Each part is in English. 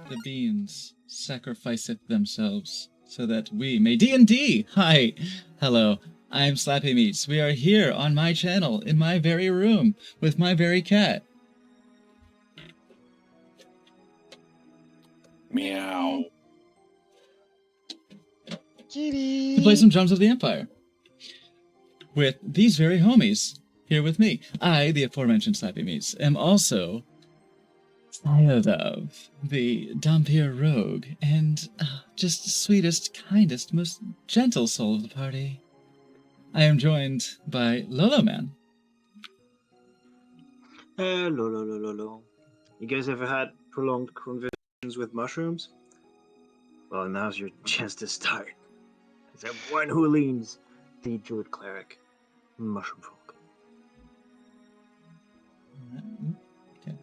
the beings sacrificeth themselves so that we may D&D. Hi, hello. I'm Slappy Meats. We are here on my channel, in my very room, with my very cat. Meow. Kitty. To play some Drums of the Empire. With these very homies here with me. I, the aforementioned Slappy Meats, am also child of the Dhampir Rogue, and just the sweetest, kindest, most gentle soul of the party. I am joined by Lolo Man. Hello. You guys ever had prolonged conversations with mushrooms? Well, now's your chance to start. As everyone who leans, the Druid Cleric, Mushroom Folk. Okay.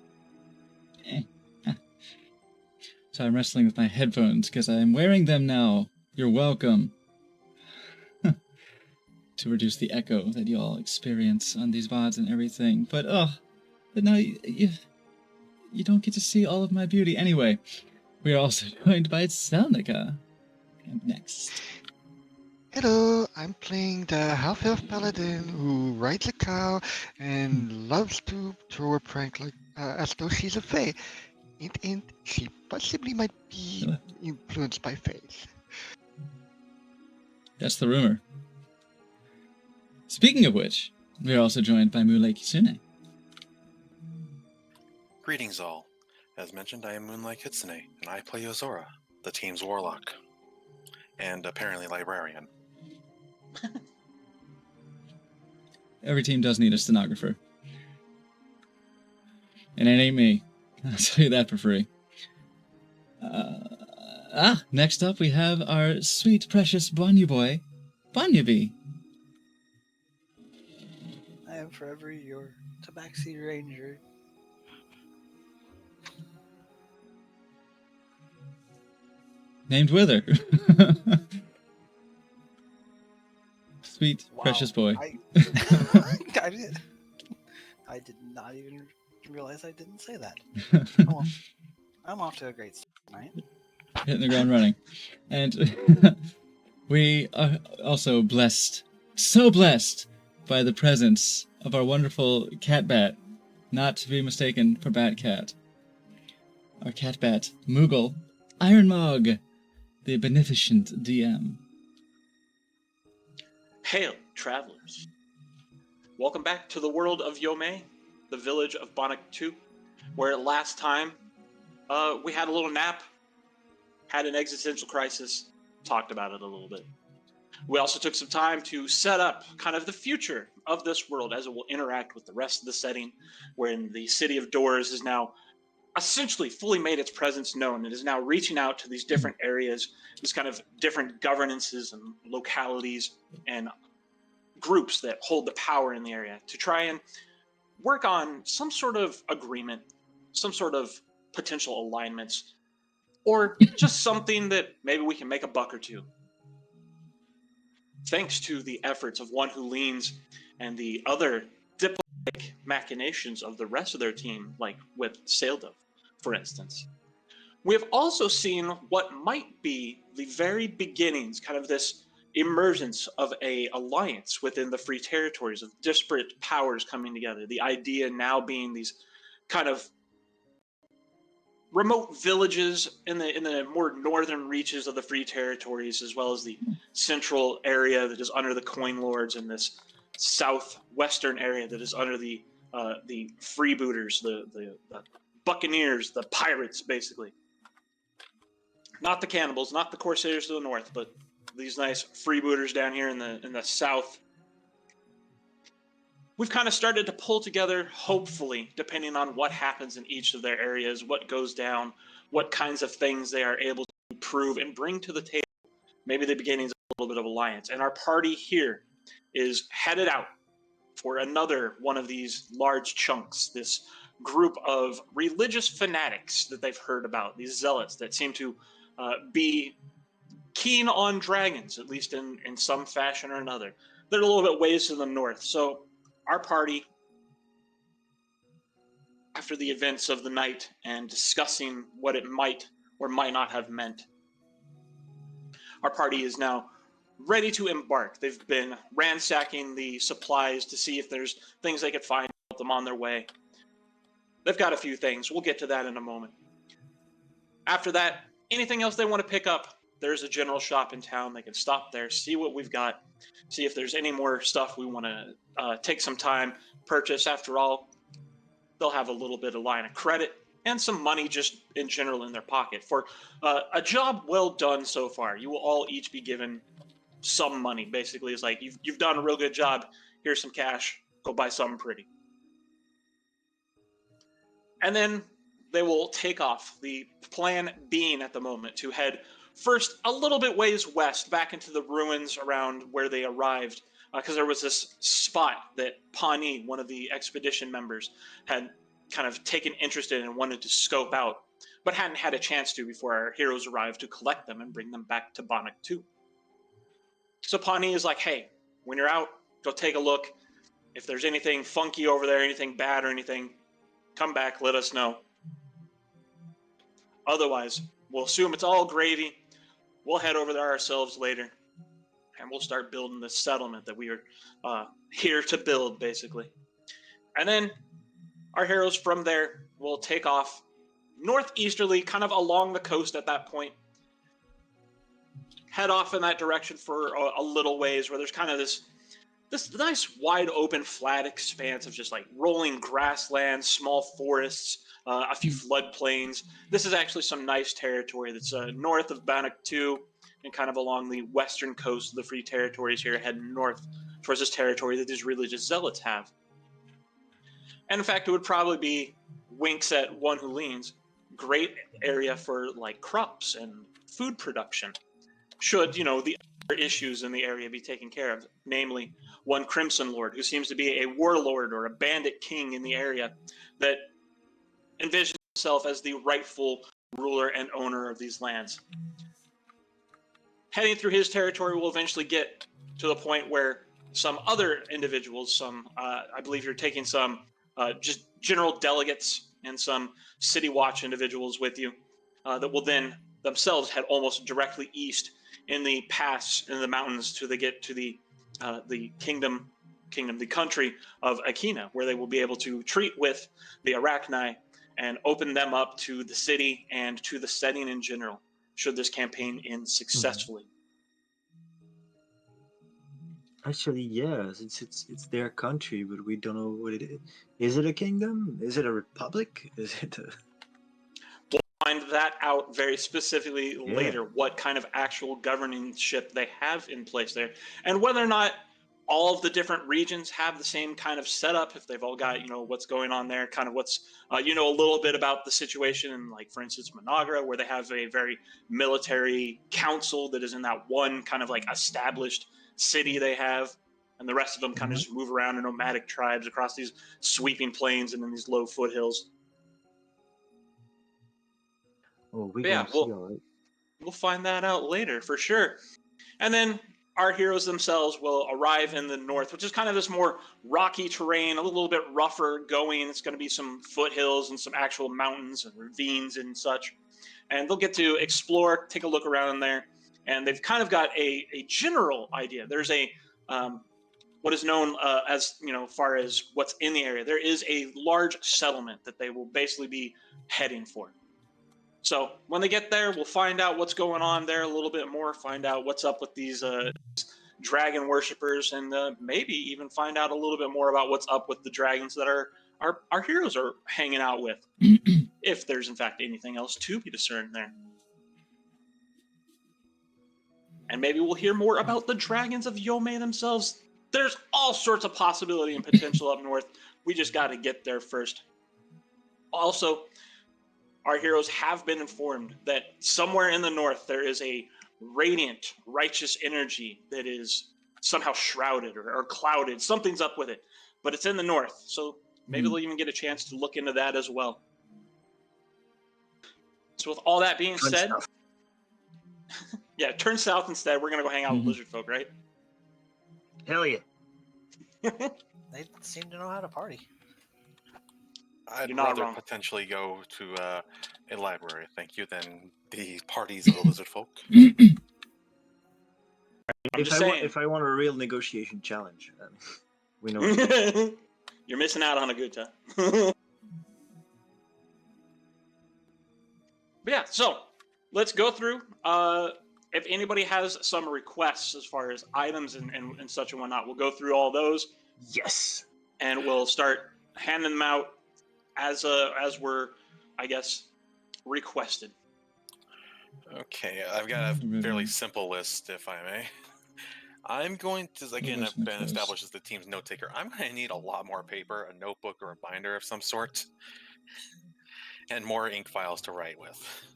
So I'm wrestling with my headphones because I'm wearing them now. You're welcome. To reduce the echo that you all experience on these VODs and everything. But now you don't get to see all of my beauty. Anyway, we are also joined by Selnica. And next. Hello, I'm playing the half-elf paladin who rides a cow and loves to throw a prank like as though she's a fae. And she possibly might be influenced by faes. That's the rumor. Speaking of which, we are also joined by Moonlight Kitsune. Greetings all. As mentioned, I am Moonlight Kitsune, and I play Yozora, the team's warlock. And apparently librarian. Every team does need a stenographer. And it ain't me. I'll tell you that for free. Next up we have our sweet, precious Banyu boy, Banyubi. I am forever your Tabaxi Ranger. Named Wither. Sweet, Wow, precious boy. I did not even realize I didn't say that. Oh, I'm off to a great start tonight. Hitting the ground running. And we are also blessed, so blessed, by the presence of our wonderful cat bat, not to be mistaken for Bat Cat. Our cat bat, Moogle, Ironmog, the beneficent DM. Hail, travelers. Welcome back to the world of Yomei, the village of Bonnet 2, where last time we had a little nap, had an existential crisis, talked about it a little bit. We also took some time to set up kind of the future of this world as it will interact with the rest of the setting, wherein the city of Doors is now essentially fully made its presence known. It is now reaching out to these different areas, these kind of different governances and localities and groups that hold the power in the area to try and work on some sort of agreement, some sort of potential alignments, or just something that maybe we can make a buck or two. Thanks to the efforts of One Who Leans and the other diplomatic machinations of the rest of their team, like with Saildove, for instance. We have also seen what might be the very beginnings, kind of this emergence of a alliance within the Free Territories of disparate powers coming together. The idea now being these kind of remote villages in the more northern reaches of the Free Territories, as well as the central area that is under the Coin Lords, and this southwestern area that is under the freebooters, the buccaneers, the pirates, basically. Not the cannibals, not the corsairs to the north, but these nice freebooters down here in the south. We've kind of started to pull together, hopefully, depending on what happens in each of their areas, what goes down, what kinds of things they are able to prove and bring to the table. Maybe the beginnings of a little bit of alliance. And our party here is headed out for another one of these large chunks, this group of religious fanatics that they've heard about, these zealots that seem to be keen on dragons, at least in some fashion or another. They're a little bit ways to the north. So our party, after the events of the night and discussing what it might or might not have meant. Our party is now ready to embark. They've been ransacking the supplies to see if there's things they could find to help them on their way. They've got a few things. We'll get to that in a moment. After that, anything else they want to pick up, there's a general shop in town. They can stop there, see what we've got, see if there's any more stuff we want to take some time, purchase. After all, they'll have a little bit of line of credit and some money just in general in their pocket. For a job well done so far, you will all each be given some money. Basically, it's like, you've done a real good job. Here's some cash. Go buy something pretty. And then they will take off. The plan being at the moment to head first a little bit ways west, back into the ruins around where they arrived, because there was this spot that Pawnee, one of the expedition members, had kind of taken interest in and wanted to scope out, but hadn't had a chance to before our heroes arrived to collect them and bring them back to Bonnoc 2. So Pawnee is like, hey, when you're out, go take a look. If there's anything funky over there, anything bad or anything, come back, let us know. Otherwise, we'll assume it's all gravy. We'll head over there ourselves later, and we'll start building the settlement that we are here to build, basically. And then our heroes from there will take off northeasterly, kind of along the coast at that point. Head off in that direction for a little ways, where there's kind of this nice wide open flat expanse of just like rolling grasslands, small forests, a few floodplains. This is actually some nice territory that's north of Bonnoc 2 and kind of along the western coast of the Free Territories here, heading north towards this territory that these religious zealots have. And in fact, it would probably be winks at one who leans. Great area for like crops and food production. Should, the other issues in the area be taken care of, namely one Crimson Lord, who seems to be a warlord or a bandit king in the area that envisions himself as the rightful ruler and owner of these lands. Heading through his territory, we'll eventually get to the point where some other individuals, I believe you're taking some just general delegates and some city watch individuals with you that will then themselves head almost directly east in the pass in the mountains to get to the country of Akina, where they will be able to treat with the Arachni and open them up to the city and to the setting in general, should this campaign end successfully. Actually, yes, it's their country, but we don't know what it is. Is it a kingdom? Is it a republic? Is it a... We'll find that out very specifically later, what kind of actual governorship they have in place there, and whether or not all of the different regions have the same kind of setup, if they've all got, what's going on there, kind of what's, a little bit about the situation in, like, for instance, Managra, where they have a very military council that is in that one kind of, like, established city they have, and the rest of them kind of just move around in nomadic tribes across these sweeping plains and in these low foothills. Oh, we Yeah, can see, all right. We'll find that out later, for sure. And then our heroes themselves will arrive in the north, which is kind of this more rocky terrain, a little bit rougher going. It's going to be some foothills and some actual mountains and ravines and such. And they'll get to explore, take a look around there. And they've kind of got a general idea. There's a what is known as, far as what's in the area. There is a large settlement that they will basically be heading for. So when they get there, we'll find out what's going on there a little bit more, find out what's up with these dragon worshippers, and maybe even find out a little bit more about what's up with the dragons that our heroes are hanging out with, if there's in fact anything else to be discerned there. And maybe we'll hear more about the dragons of Yome themselves. There's all sorts of possibility and potential up north. We just got to get there first. Also, our heroes have been informed that somewhere in the north there is a radiant, righteous energy that is somehow shrouded or clouded. Something's up with it, but it's in the north, so maybe they'll even get a chance to look into that as well. So with all that being said, yeah, turn south instead. We're going to go hang out with lizard folk, right? Hell yeah. They seem to know how to party. I'd You're not rather wrong. potentially go to A library, thank you. Then the parties of the lizard folk. I'm just saying. If I want a real negotiation challenge, we know. You're missing out on a good time. But yeah, so let's go through. If anybody has some requests as far as items and such and whatnot, we'll go through all those. Yes. And we'll start handing them out as we're, I guess, requested. Okay, I've got a fairly simple list, if I may. I'm going to, again, I've been established as the team's note taker. I'm going to need a lot more paper, a notebook or a binder of some sort, and more ink files to write with.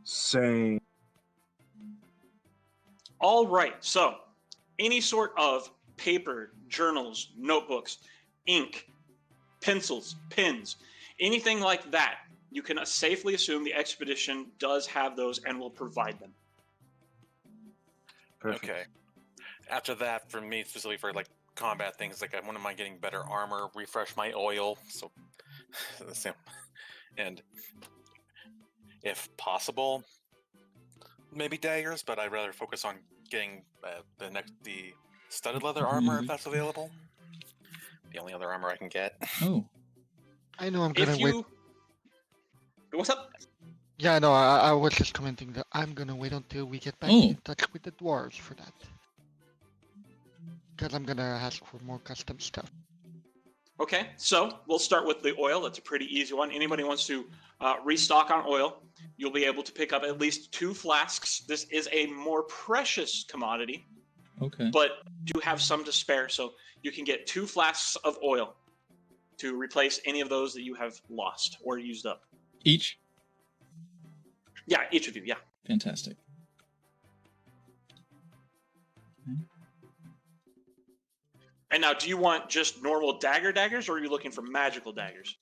Same. All right, so any sort of paper, journals, notebooks, ink, pencils, pens, anything like that, you can safely assume the expedition does have those and will provide them. Perfect. Okay. After that, for me, specifically for like combat things, like I wouldn't mind getting better armor, refresh my oil, so the same, and if possible, maybe daggers, but I'd rather focus on getting the studded leather armor if that's available. The only other armor I can get. Oh. I know I'm gonna wait. What's up? Yeah, no, I was just commenting that I'm gonna wait until we get back Oh. in touch with the dwarves for that. Because I'm gonna ask for more custom stuff. Okay, so we'll start with the oil. That's a pretty easy one. Anybody wants to restock on oil, you'll be able to pick up at least 2 flasks. This is a more precious commodity, Okay. but do have some to spare. So you can get 2 flasks of oil to replace any of those that you have lost or used up. Each? Yeah, each of you, yeah. Fantastic. Okay. And now, do you want just normal daggers, or are you looking for magical daggers?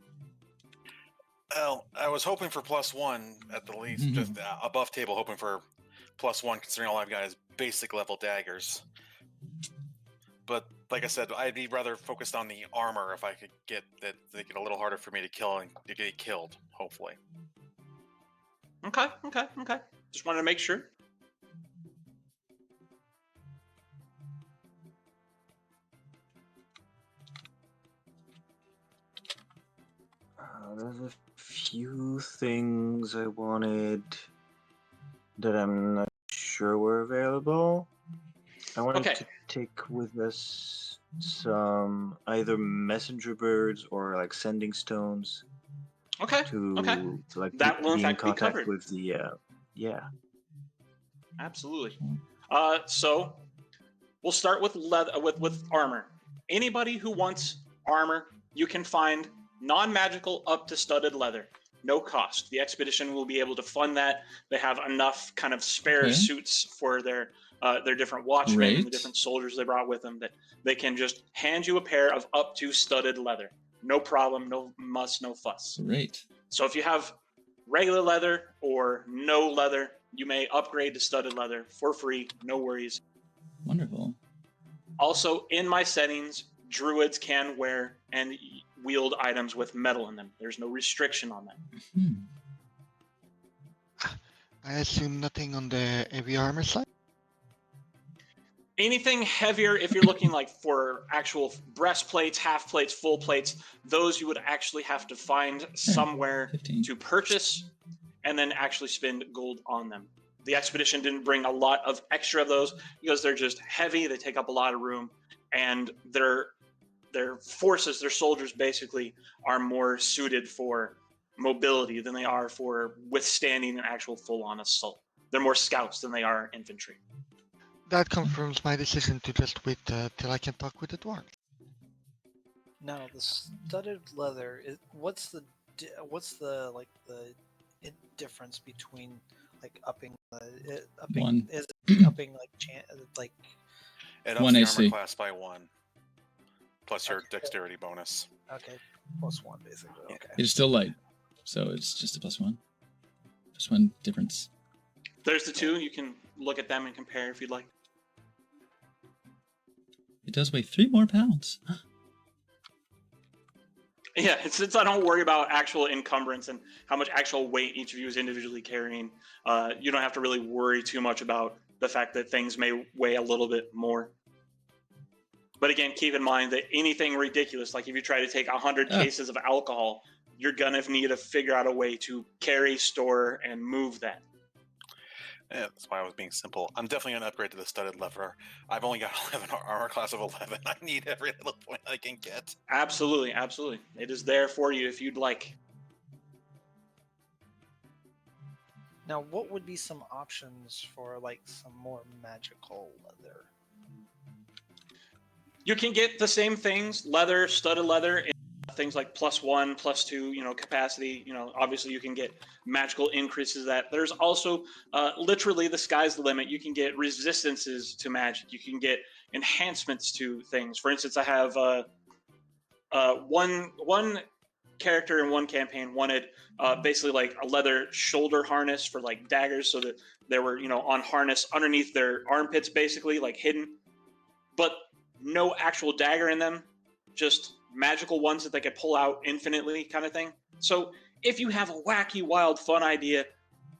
Well, I was hoping for +1 at the least, just above table, hoping for +1, considering all I've got is basic level daggers. But like I said, I'd be rather focused on the armor if I could get that. Make it a little harder for me to kill and to get killed. Hopefully. Okay. Just wanted to make sure. There's a few things I wanted that I'm not sure were available. I wanted to take with us some either messenger birds or like sending stones. Okay. To like that will in be in fact be contact covered with the Absolutely. So we'll start with leather with armor. Anybody who wants armor, you can find non-magical up to studded leather, no cost. The expedition will be able to fund that. They have enough kind of spare suits for their different watchmen and the different soldiers they brought with them that they can just hand you a pair of up to studded leather. No problem, no muss, no fuss. Great. So if you have regular leather or no leather, you may upgrade to studded leather for free, no worries. Wonderful. Also, in my settings, druids can wear and wield items with metal in them. There's no restriction on that. I assume nothing on the heavy armor side? Anything heavier, if you're looking like for actual breastplates, half plates, full plates, those you would actually have to find somewhere 15. to purchase and then actually spend gold on them. The expedition didn't bring a lot of extra of those because they're just heavy, they take up a lot of room, and their forces, their soldiers basically are more suited for mobility than they are for withstanding an actual full-on assault. They're more scouts than they are infantry. That confirms my decision to just wait till I can talk with the dwarves. Now the studded leather is what's the difference between like upping One. is it upping like It ups 1 the AC. armor class by 1, plus your dexterity bonus. okay +1 basically okay. It is still light, so it's just a +1. +1 difference. There's the two. You can look at them and compare if you'd like. It does weigh 3 more pounds. Yeah, since I don't worry about actual encumbrance and how much actual weight each of you is individually carrying, you don't have to really worry too much about the fact that things may weigh a little bit more. But again, keep in mind that anything ridiculous, like if you try to take 100 Ah. cases of alcohol, you're gonna need to figure out a way to carry, store, and move that. Yeah, that's why I was being simple. I'm definitely going to upgrade to the studded leather. I've only got 11 armor class of 11. I need every little point I can get. Absolutely, absolutely. It is there for you if you'd like. Now, what would be some options for like some more magical leather? You can get the same things, leather, studded leather, and things like +1, +2, capacity. Obviously you can get magical increases of that. There's also literally the sky's the limit. You can get resistances to magic. You can get enhancements to things. For instance, I have one character in one campaign wanted basically like a leather shoulder harness for like daggers, so that they were on harness underneath their armpits, basically like hidden, but no actual dagger in them, just magical ones that they could pull out infinitely, kind of thing. So if you have a wacky, wild, fun idea,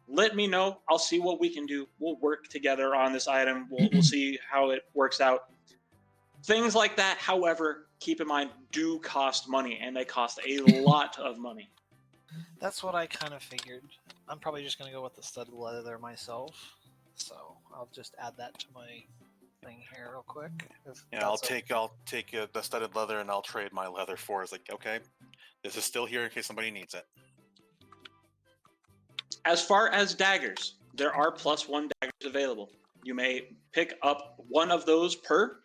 let me know. I'll see what we can do. We'll work together on this item. We'll see how it works out. Things like that, however, keep in mind, do cost money, and they cost a lot of money. That's what I kind of figured. I'm probably just going to go with the studded leather myself. So I'll just add that to my thing here real quick. Yeah, I'll take the studded leather and I'll trade my leather for. It's like, okay, this is still here in case somebody needs it. As far as daggers, there are +1 daggers available. You may pick up one of those per.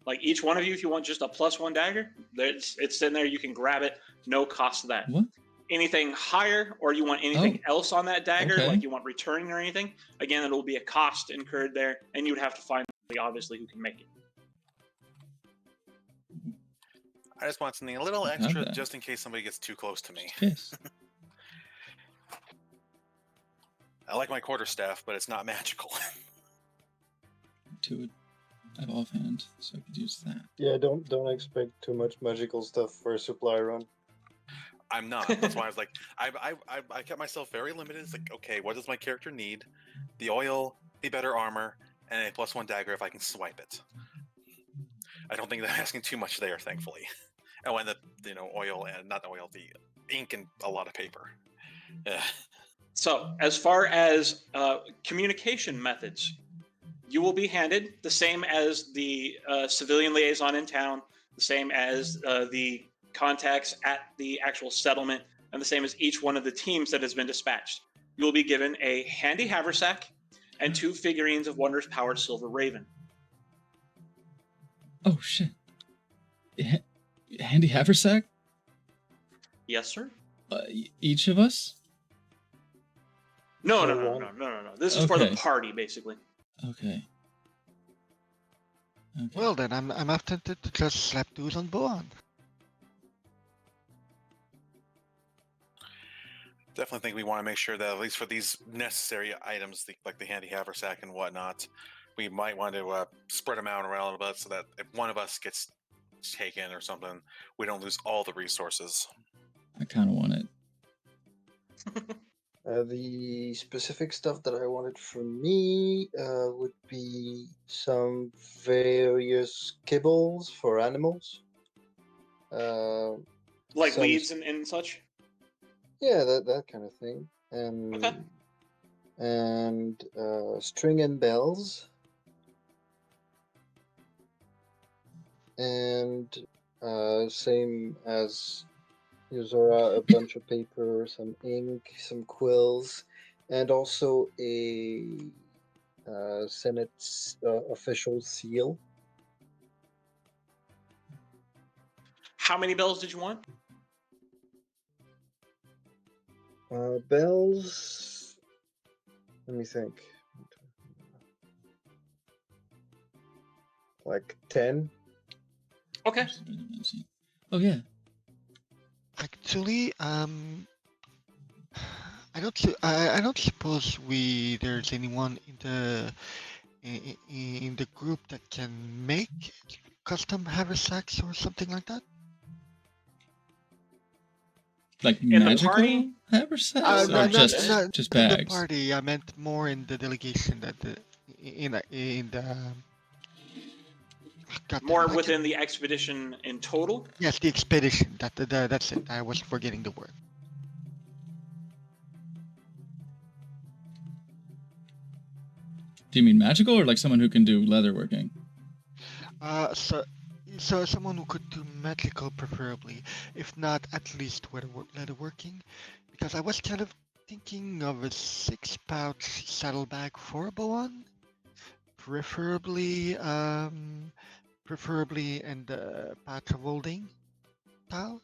Like each one of you, if you want just a +1 dagger, it's in there. You can grab it, no cost to that. What? Anything higher, or you want anything else on that dagger, okay. like you want returning or anything, again, it'll be a cost incurred there, and you would have to find somebody, obviously, who can make it. I just want something a little Okay. extra just in case somebody gets too close to me. Yes. I like my quarterstaff, but it's not magical. To have offhand, so I could use that. Yeah, don't expect too much magical stuff for a supply run. I'm not. That's why I was like, I kept myself very limited. It's like, okay, what does my character need? The oil, the better armor, and a +1 dagger if I can swipe it. I don't think they're asking too much there, thankfully. Oh, and the oil and not the oil, the ink and a lot of paper. Yeah. So, as far as communication methods, you will be handed the same as the civilian liaison in town, the same as the contacts at the actual settlement, and the same as each one of the teams that has been dispatched. You will be given a handy haversack and 2 figurines of Wondrous Power Silver Raven. Oh shit! Handy haversack? Yes, sir? Each of us? No. This is for the Okay. party, basically. Okay. Well, then I'm after to just slap dudes on board. Definitely think we want to make sure that at least for these necessary items, like the handy haversack and whatnot, we might want to spread them out around a little bit so that if one of us gets taken or something, we don't lose all the resources. I kind of want it. The specific stuff that I wanted from me would be some various kibbles for animals. Like some- weeds and such? Yeah, that kind of thing. Okay. And string and bells. And same as Yuzora, a bunch of paper, some ink, some quills, and also a Senate official seal. How many bells did you want? Bells. Let me think. Like 10. Okay. Oh yeah. Actually, I don't suppose there's anyone in the group that can make custom haversacks or something like that. Like In the magical party? haversacks, or not, just not just in the bags? party. I meant more in the delegation that in the. God, More why within can't- the expedition in total. Yes, the expedition. That's it. I was forgetting the word. Do you mean magical, or like someone who can do leatherworking? So someone who could do magical, preferably, if not at least leatherworking, because I was kind of thinking of a 6-pouch saddlebag for a Boan, preferably in the pouch of holding style.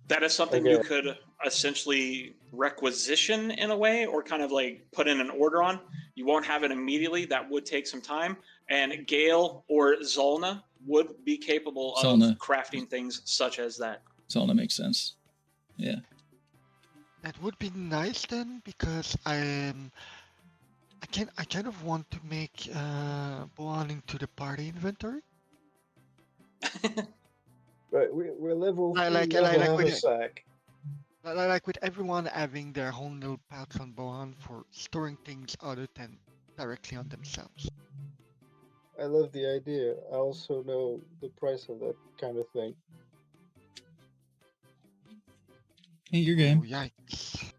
That is something Okay. you could essentially requisition in a way, or kind of like put in an order on. You won't have it immediately. That would take some time. And Gale or Zolna would be capable of Zolna. crafting things such as that. So that makes sense. Yeah. That would be nice then, because I kind of want to make Boan into the party inventory. Right, we're level I 3, like- you I have a like when you- haversack. Like with everyone having their own little pouch on Boan for storing things other than directly on themselves. I love the idea. I also know the price of that kind of thing. Hey, your Oh, game. yikes.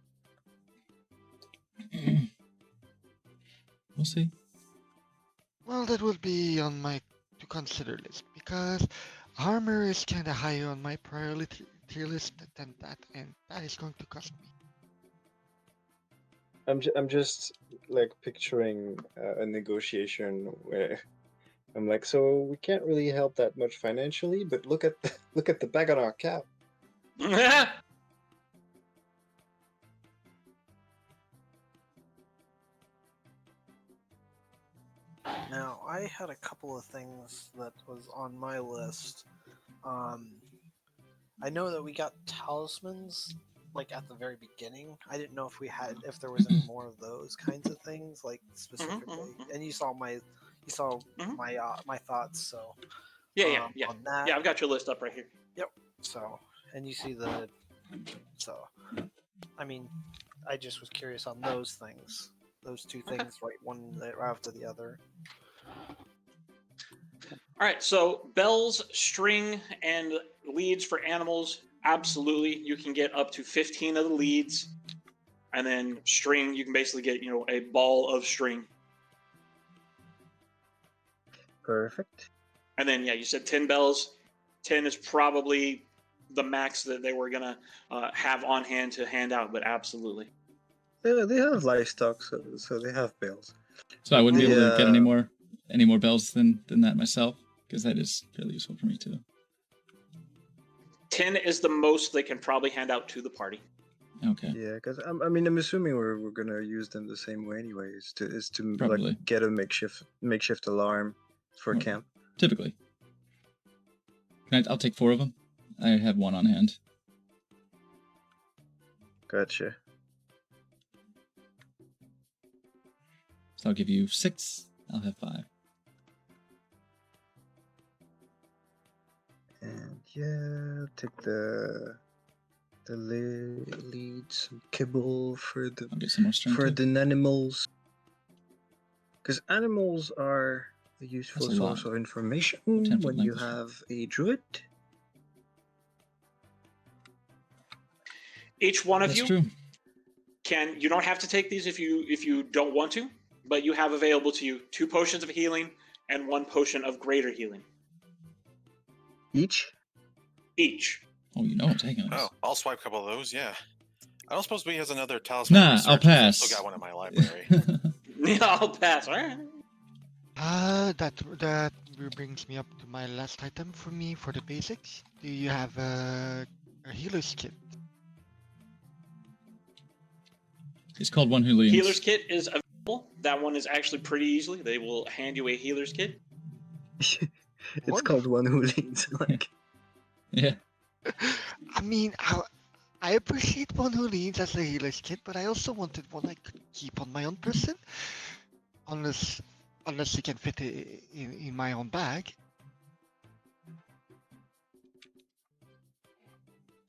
We'll see. Well, that will be on my to consider list, because armor is kind of higher on my priority list than that, and that is going to cost me. I'm just like picturing a negotiation where I'm like, so we can't really help that much financially, but look at look at the bag on our cap. Now, I had a couple of things that was on my list. I know that we got talismans like at the very beginning. I didn't know if there was any more of those kinds of things, like specifically. And you saw my my thoughts. So Yeah. on that. Yeah, I've got your list up right here. So, and you see I mean, I just was curious on those things. Those two things, right one after the other. All right, so bells, string, and leads for animals. Absolutely, you can get up to 15 of the leads, and then string. You can basically get a ball of string, Perfect. and then you said 10 bells. 10 is probably the max that they were gonna have on hand to hand out, but absolutely. They have livestock, so they have bales. So I wouldn't be able to get Yeah. any more bells than that myself, because that is fairly useful for me too. 10 is the most they can probably hand out to the party. Okay. Yeah, because I'm assuming we're gonna use them the same way anyway. Is to Probably. like get a makeshift alarm for Well, camp. Typically. I'll take 4 of them. I have 1 on hand. Gotcha. So I'll give you 6. I'll have 5. And yeah, take the lead, some kibble for the I'll get some more string for too. the animals, because animals are a useful That's a source lot. of information 10 foot when you length of have a druid. Each one of That's you true. you don't have to take these if you don't want to, but you have available to you 2 potions of healing and 1 potion of greater healing Each? each. Oh, I'm taking this. Oh, I'll swipe a couple of those. Yeah. I don't suppose he has another talisman. Nah, research, I'll 'cause I pass. still got one in my library. Yeah, I'll pass. All right. That brings me up to my last item for me for the basics. Do you have a healer's kit? It's called One Who Leans. Healer's kit is available. That one is actually pretty easily. They will hand you a healer's kit. It's Wonderful. called one who leads. Like, Yeah. I mean, I appreciate one who leads as a healer's kit, but I also wanted one I could keep on my own person, unless you can fit it in my own bag.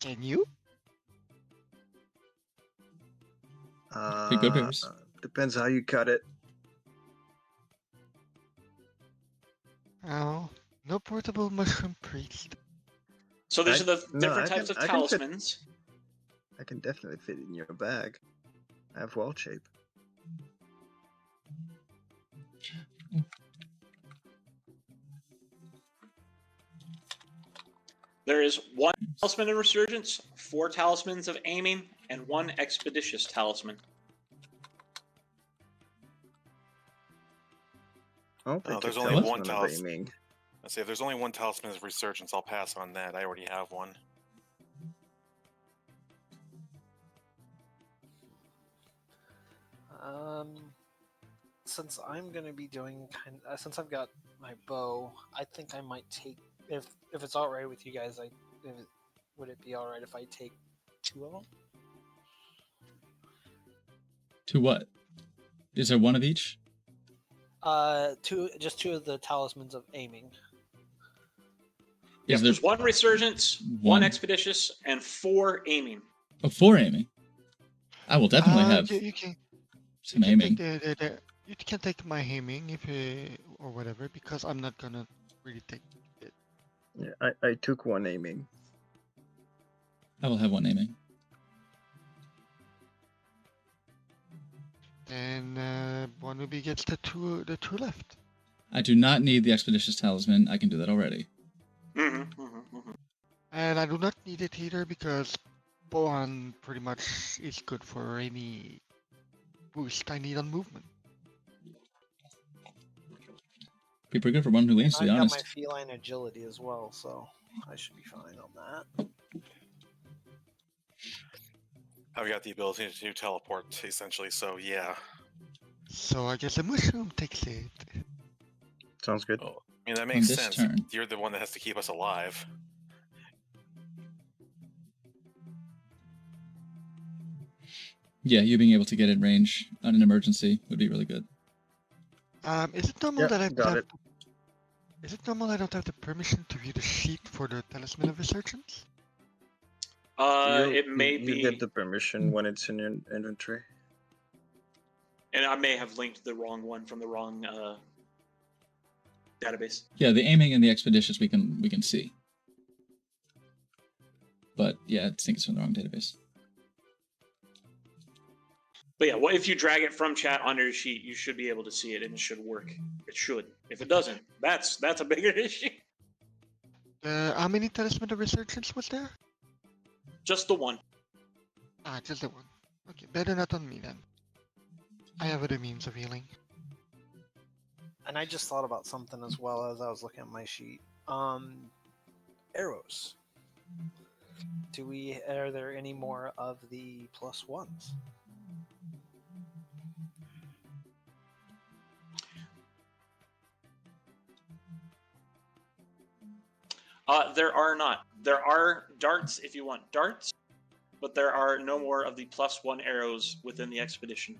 Can you? Hey, go Bears. Depends how you cut it. Oh, no portable mushroom priest. So these are the No, different I types can- of I can fit- talismans. I can definitely fit it in your bag. I have wall shape. There is 1 talisman of resurgence, 4 talismans of aiming, and 1 expeditious talisman. I'll take there's a only one talisman of talisman. aiming. Let's see, if there's only one talisman of resurgence, I'll pass on that. I already have one. Since I'm gonna be doing since I've got my bow, I think I might take if it's all right with you guys. Would it be all right if I take 2 of them? To what? Is there one of each? Just 2 of the talismans of aiming. Is There's there 1 resurgence, 1 One? expeditious, and 4 aiming. oh, 4 aiming? I will definitely have You can. some you can aiming. Take you can take my aiming if or whatever because I'm not gonna really take it. Yeah, I took one aiming. I will have 1 aiming. Then Bonubi gets the two left. I do not need the Expeditious Talisman. I can do that already. And I do not need it either because Bohan pretty much is good for any boost I need on movement. Be pretty good for one who leans, to be I've got honest. my feline agility as well, so I should be fine on that. I've got the ability to teleport, essentially, so yeah. So I guess the mushroom takes it. Sounds good. Oh, I mean, that makes this sense. turn. You're the one that has to keep us alive. Yeah, you being able to get in range on an emergency would be really good. Is it normal Yeah, that I got it. Is it normal I don't have the permission to view the sheet for the Talisman of Resurgence? It may you be, get the permission when it's in your inventory. and I may have linked the wrong one from the wrong database. Yeah, the aiming and the expeditious we can see. But yeah, I think it's from the wrong database. But yeah, well, if you drag it from chat onto your sheet, you should be able to see it, and it should work. It should. If it doesn't, that's a bigger issue. How many Talisman of Resurgence was there? Just the one. Ah, just the one. Okay, better not on me then. I have other means of healing. And I just thought about something as well as I was looking at my sheet. Arrows. Are there any more of the +1s? There are not. There are darts if you want darts, but there are no more of the +1 arrows within the expedition.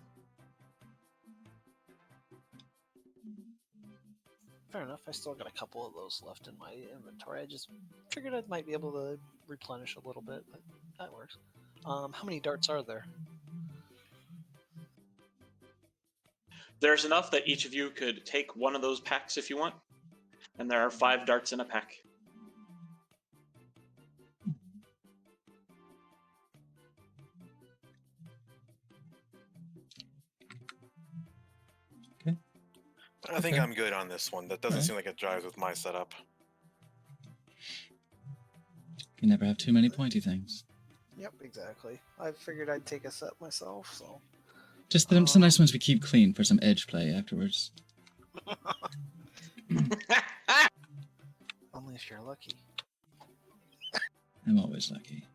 Fair enough. I still got a couple of those left in my inventory. I just figured I might be able to replenish a little bit, but that works. How many darts are there? There's enough that each of you could take one of those packs if you want, and there are 5 darts in a pack. I think Okay. I'm good on this one. That doesn't Alright. seem like it jives with my setup. You never have too many pointy things. Yep, exactly. I figured I'd take a set myself, so. Just some nice ones we keep clean for some edge play afterwards. Only if you're lucky. I'm always lucky.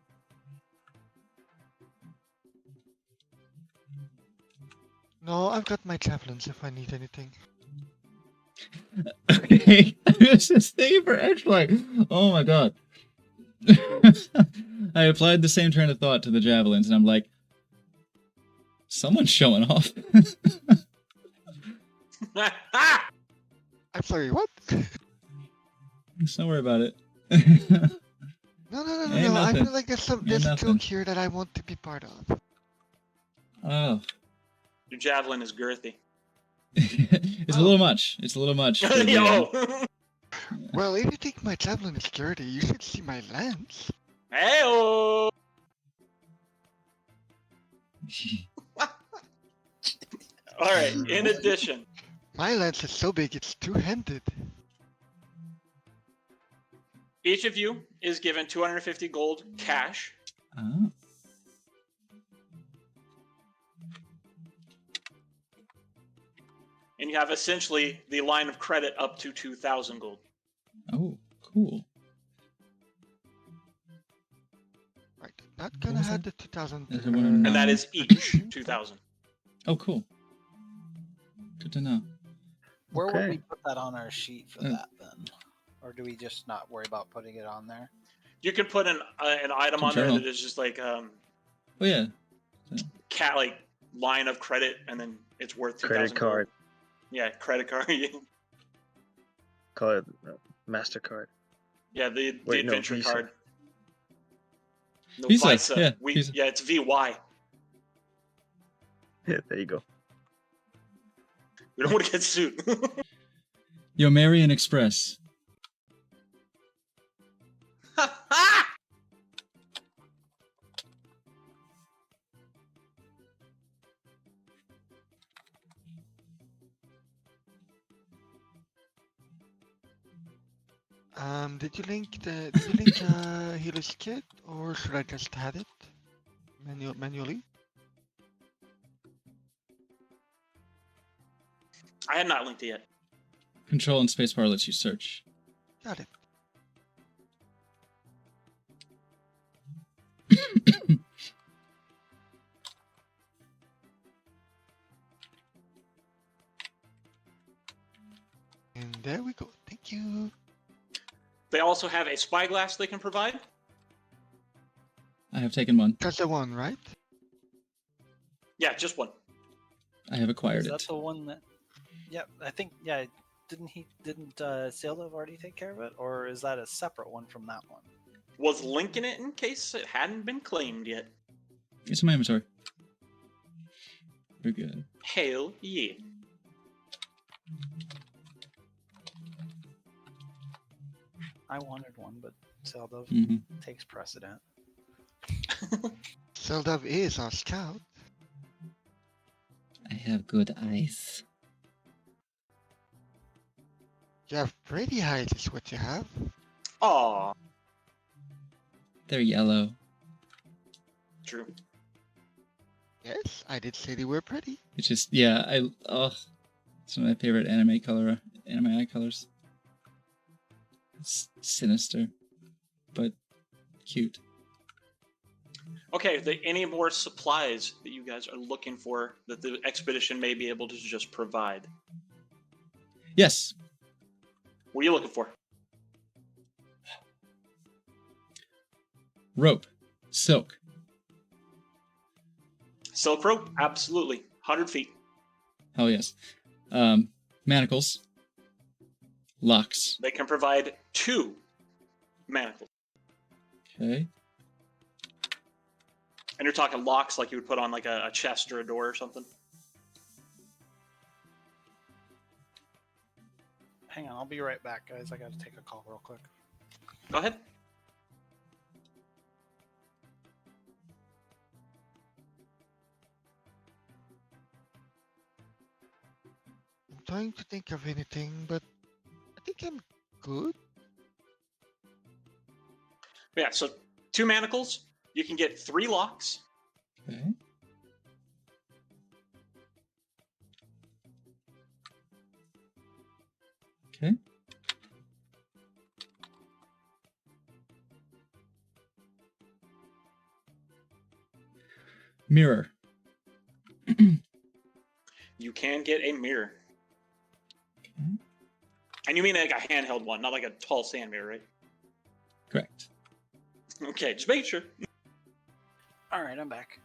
No, I've got my javelins if I need anything. Okay, this is thinking for edge play. Oh my god. I applied the same train of thought to the javelins, and I'm like, someone's showing off. I'm sorry, what? Just don't worry about it. Ain't I nothing. feel like there's Ain't a nothing. joke here that I want to be part of. Oh. Your javelin is girthy. It's a little much. It's a little much. For the, Yo. Well, if you think my javelin is dirty, you should see my lance. Hey-o. All right. In addition, My lance is so big it's two-handed. each of you is given 250 gold cash. Oh. And you have essentially the line of credit up to 2,000 gold. Oh, cool. Right, not gonna was have that? the 2,000. Is it one of And that nine? is each 2,000. Oh, cool. Good to know. Where would Okay. we put that on our sheet for Uh, that then? Or do we just not worry about putting it on there? You can put an item on there Journal. that is just like Oh, yeah. like line of credit, and then it's worth 2,000 Credit card. gold. Yeah, credit card. Call it MasterCard. Yeah, the Wait, no, adventure Visa. card. No, Visa, Visa. yeah, We, Visa. yeah, it's VY. Yeah, there you go. We don't want to get sued. Yomarian Express. Did you link the healer's kit, or should I just add it manually? I had not linked it yet. Control and spacebar lets you search. Got it. And there we go. Thank you. They also have a spyglass they can provide. I have taken one. That's the one, right? Yeah, just one. I have acquired Is that it. the one that? Yeah, I think. Yeah, didn't Saildove already take care of it, or is that a separate one from that one? Was linking it in case it hadn't been claimed yet. It's in my inventory. We're good. Hell yeah. I wanted one, but Saildove hmm takes precedent. Seldov is our scout. I have good eyes. You have pretty eyes, is what you have. Aw. They're yellow. True. Yes, I did say they were pretty. It's just, yeah, it's one of my favorite anime eye colors. It's sinister, but cute. Okay, any more supplies that you guys are looking for that the expedition may be able to just provide? Yes. What are you looking for? Rope. Silk. Silk rope? Absolutely. 100 feet. Hell yes. Manacles. Locks. They can provide 2 manacles. Okay. And you're talking locks like you would put on like a chest or a door or something? Hang on, I'll be right back, guys. I gotta take a call real quick. Go ahead. I'm trying to think of anything, but I think I'm good. Yeah, so 2 manacles. You can get 3 locks. Okay. Okay. Mirror. You can get a mirror. Okay. And you mean like a handheld one, not like a tall sand mirror, right? Correct. Okay, just making sure. All right, I'm back.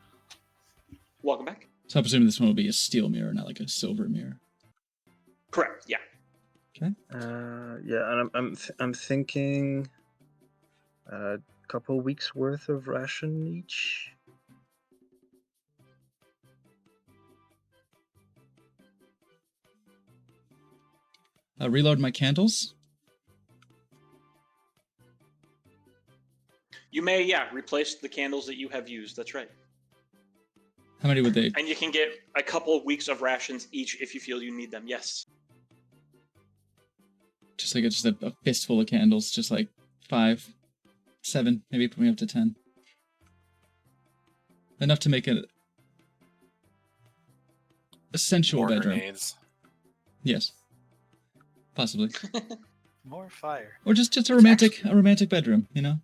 Welcome back. So I'm presuming this one will be a steel mirror, not like a silver mirror. Correct, yeah. Okay. Yeah, and I'm thinking, couple weeks worth of ration each. Reload my candles. You may, replace the candles that you have used. That's right. How many would they? And you can get a couple of weeks of rations each if you feel you need them. Yes. Just like a fistful of candles, just like 5, 7, maybe put me up to 10. Enough to make it a sensual More bedroom. grenades. Yes, possibly, More fire. or just a romantic bedroom. You know.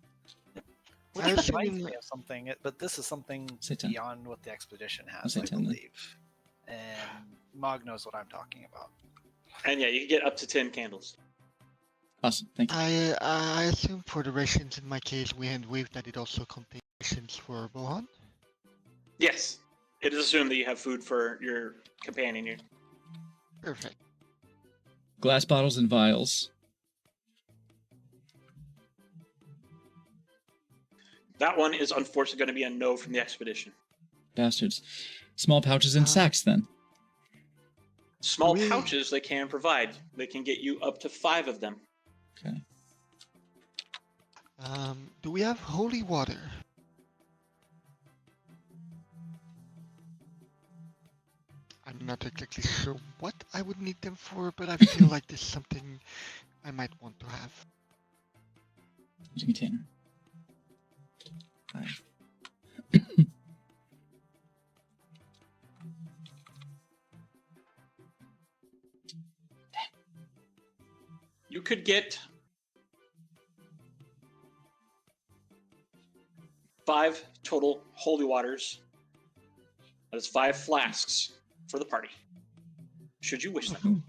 Which I reminds assume- me of something, but this is something Say 10. beyond what the expedition I'll has, say I 10 then. believe. And Mog knows what I'm talking about. And yeah, you can get up to 10 candles. Awesome, thank you. I assume for the rations in my case, we had waived that it also contains rations for Bohan. Yes. It is assumed that you have food for your companion here. Perfect. Glass bottles and vials. That one is unfortunately going to be a no from the expedition. Bastards. Small pouches and sacks, then. Small We- pouches they can provide. They can get you up to 5 of them. Okay. Do we have holy water? I'm not exactly sure what I would need them for, but I feel like this is something I might want to have. Using container. 5. You could get 5 total holy waters. That is 5 flasks for the party, should you wish them.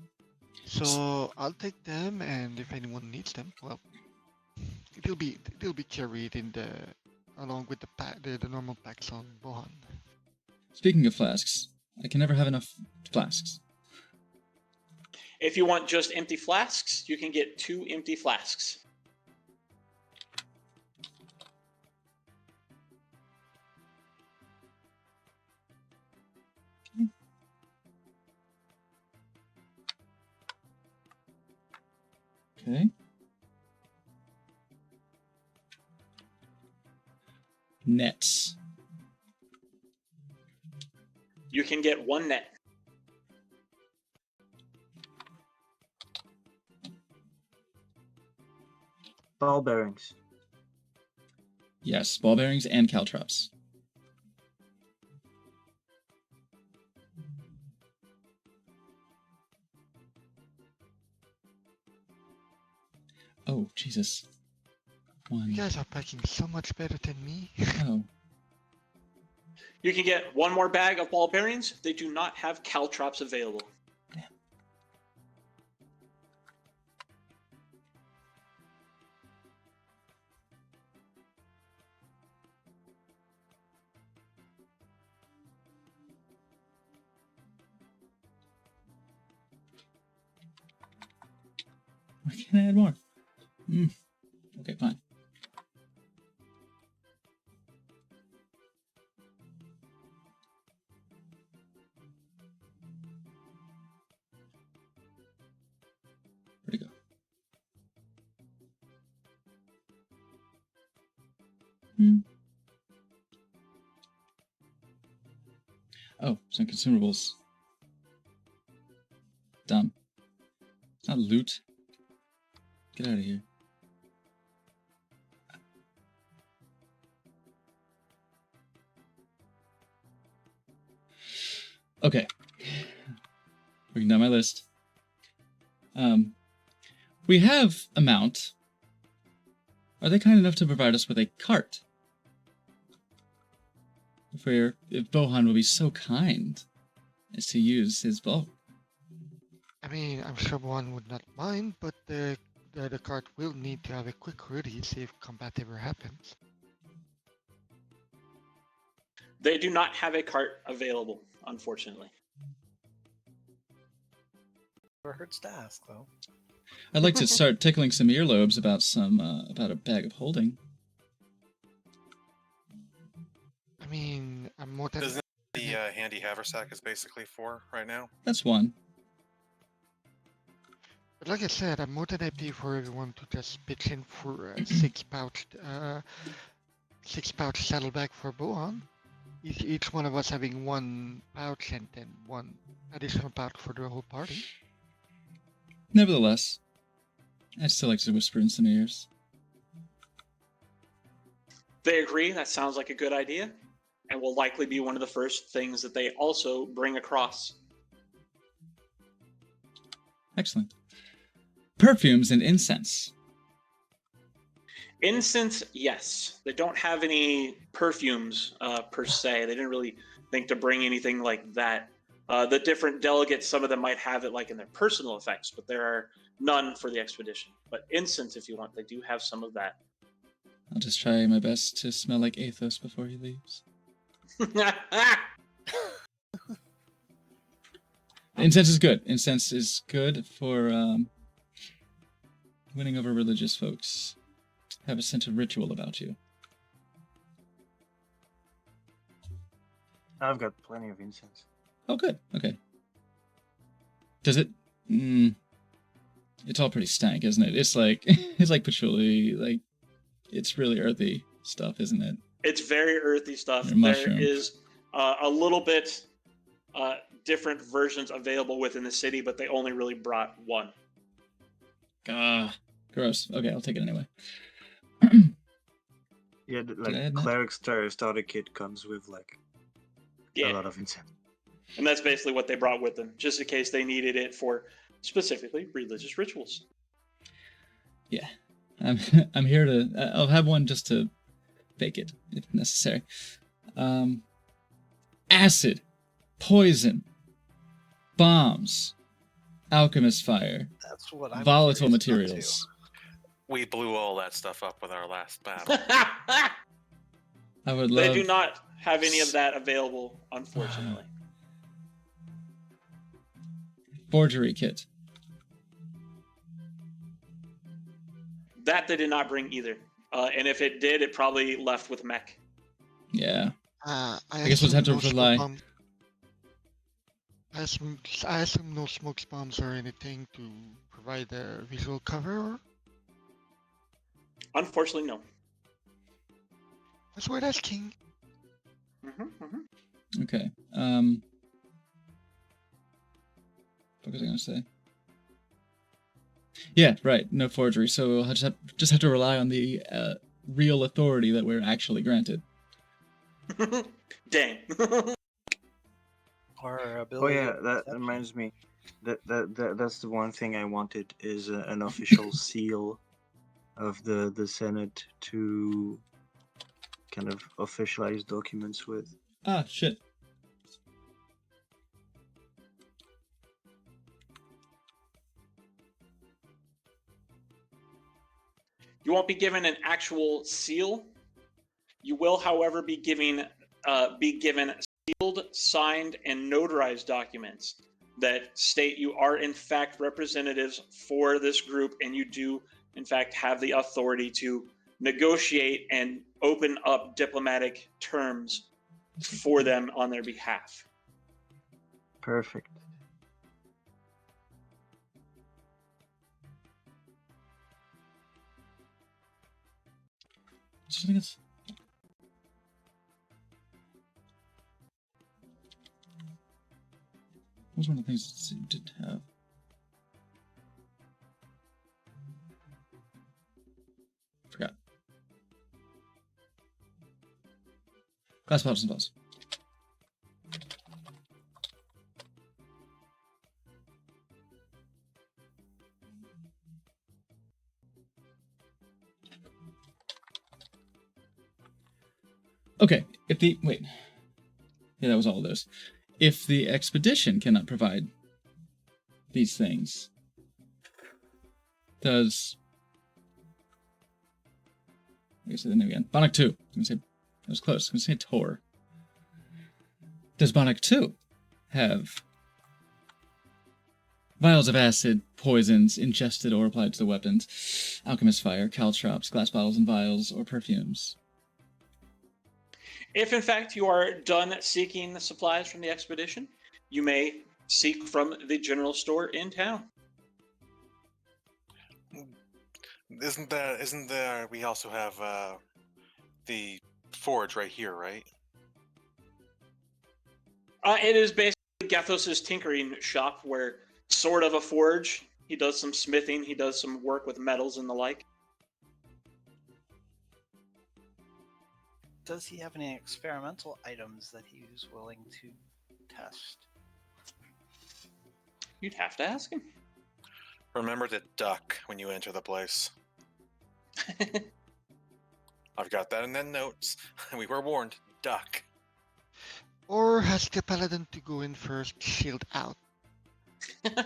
So I'll take them, and if anyone needs them, well, they'll be carried in the along with the normal packs on Bohan. Speaking of flasks, I can never have enough flasks. If you want just empty flasks, you can get 2 empty flasks. Okay. Nets. You can get 1 net. Ball bearings. Yes, ball bearings and caltrops. Oh, Jesus. You 1. guys are packing so much better than me. Oh. You can get 1 more bag of ball bearings. They do not have caltrops available. Why can't I add more? Okay, fine. Where'd it go? Oh, some consumables. Dumb. It's not loot. Get out of here. Okay. Bring down my list. We have a mount. Are they kind enough to provide us with a cart? If Bohan will be so kind as to use his bulk. I mean, I'm sure one would not mind, but the cart will need to have a quick release if combat ever happens. They do not have a cart available, unfortunately. Never hurts to ask, though. I'd like to start tickling some earlobes about a bag of holding. I mean, I'm more than. Isn't the handy haversack is basically for right now? That's one. But like I said, I'm more than happy for everyone to just pitch in for a six pouch saddlebag for Bohan. Each one of us having one pouch and then one additional pouch for the whole party. Nevertheless, I'd still like to whisper in some ears. They agree. That sounds like a good idea, and will likely be one of the first things that they also bring across. Excellent. Perfumes and incense. Incense, yes. They don't have any perfumes per se. They didn't really think to bring anything like that. The different delegates, some of them might have it like in their personal effects, but there are none for the expedition. But incense, if you want, they do have some of that. I'll just try my best to smell like Athos before he leaves. Incense is good. Incense is good for winning over religious folks. Have a sense of ritual about you. I've got plenty of incense. Oh, good. Okay. Does it? It's all pretty stank, isn't it? It's like it's like patchouli. Like it's really earthy stuff, isn't it? It's very earthy stuff. Or mushroom. There is a little bit different versions available within the city, but they only really brought one. Gross. Okay, I'll take it anyway. Yeah, Did I like add that? cleric's starter kit comes with like Yeah, a lot of incense. and that's basically what they brought with them, just in case they needed it for specifically religious rituals. Yeah, I'm here to. I'll have one just to fake it if necessary. Acid, poison, bombs, alchemist fire, That's what I'm volatile curious about, too. materials. We blew all that stuff up with our last battle. I would They love. do not have any of that available, unfortunately. Forgery kit. That they did not bring either. And if it did, it probably left with mech. Yeah. I guess we'll have to assume no rely- smoke bomb- I assume no smoke bombs or anything to provide a visual cover. Unfortunately, no. That's what that's king. Okay. What was I gonna say? Yeah, right. No forgery. So we'll just have to rely on the real authority that we're actually granted. Dang. Our Oh ability yeah, of that deception. reminds me. That's the one thing I wanted is an official seal of the Senate to kind of officialize documents with. Ah, shit. You won't be given an actual seal. You will, however, be given sealed, signed, and notarized documents that state you are in fact representatives for this group, and you do in fact have the authority to negotiate and open up diplomatic terms for them on their behalf. Perfect. I think it's. What was one of the things that it did have? Forgot. Glass bottles and bottles. Okay, if the wait, yeah, that was all of those. If the expedition cannot provide these things, does I guess the name again? Bonnock 2. I'm gonna say that was close. I'm gonna say Tor. Does Bonnock 2 have vials of acid, poisons, ingested or applied to the weapons, alchemist fire, caltrops, glass bottles and vials, or perfumes? If in fact you are done seeking the supplies from the expedition, you may seek from the general store in town. Isn't there, we also have the forge right here, right? It is basically Gethos' tinkering shop, where sort of a forge. He does some smithing, he does some work with metals and the like. Does he have any experimental items that he's willing to test? You'd have to ask him. Remember to duck when you enter the place. I've got that in the notes. We were warned. Duck. Or has the paladin to go in first, shield out? 'Cause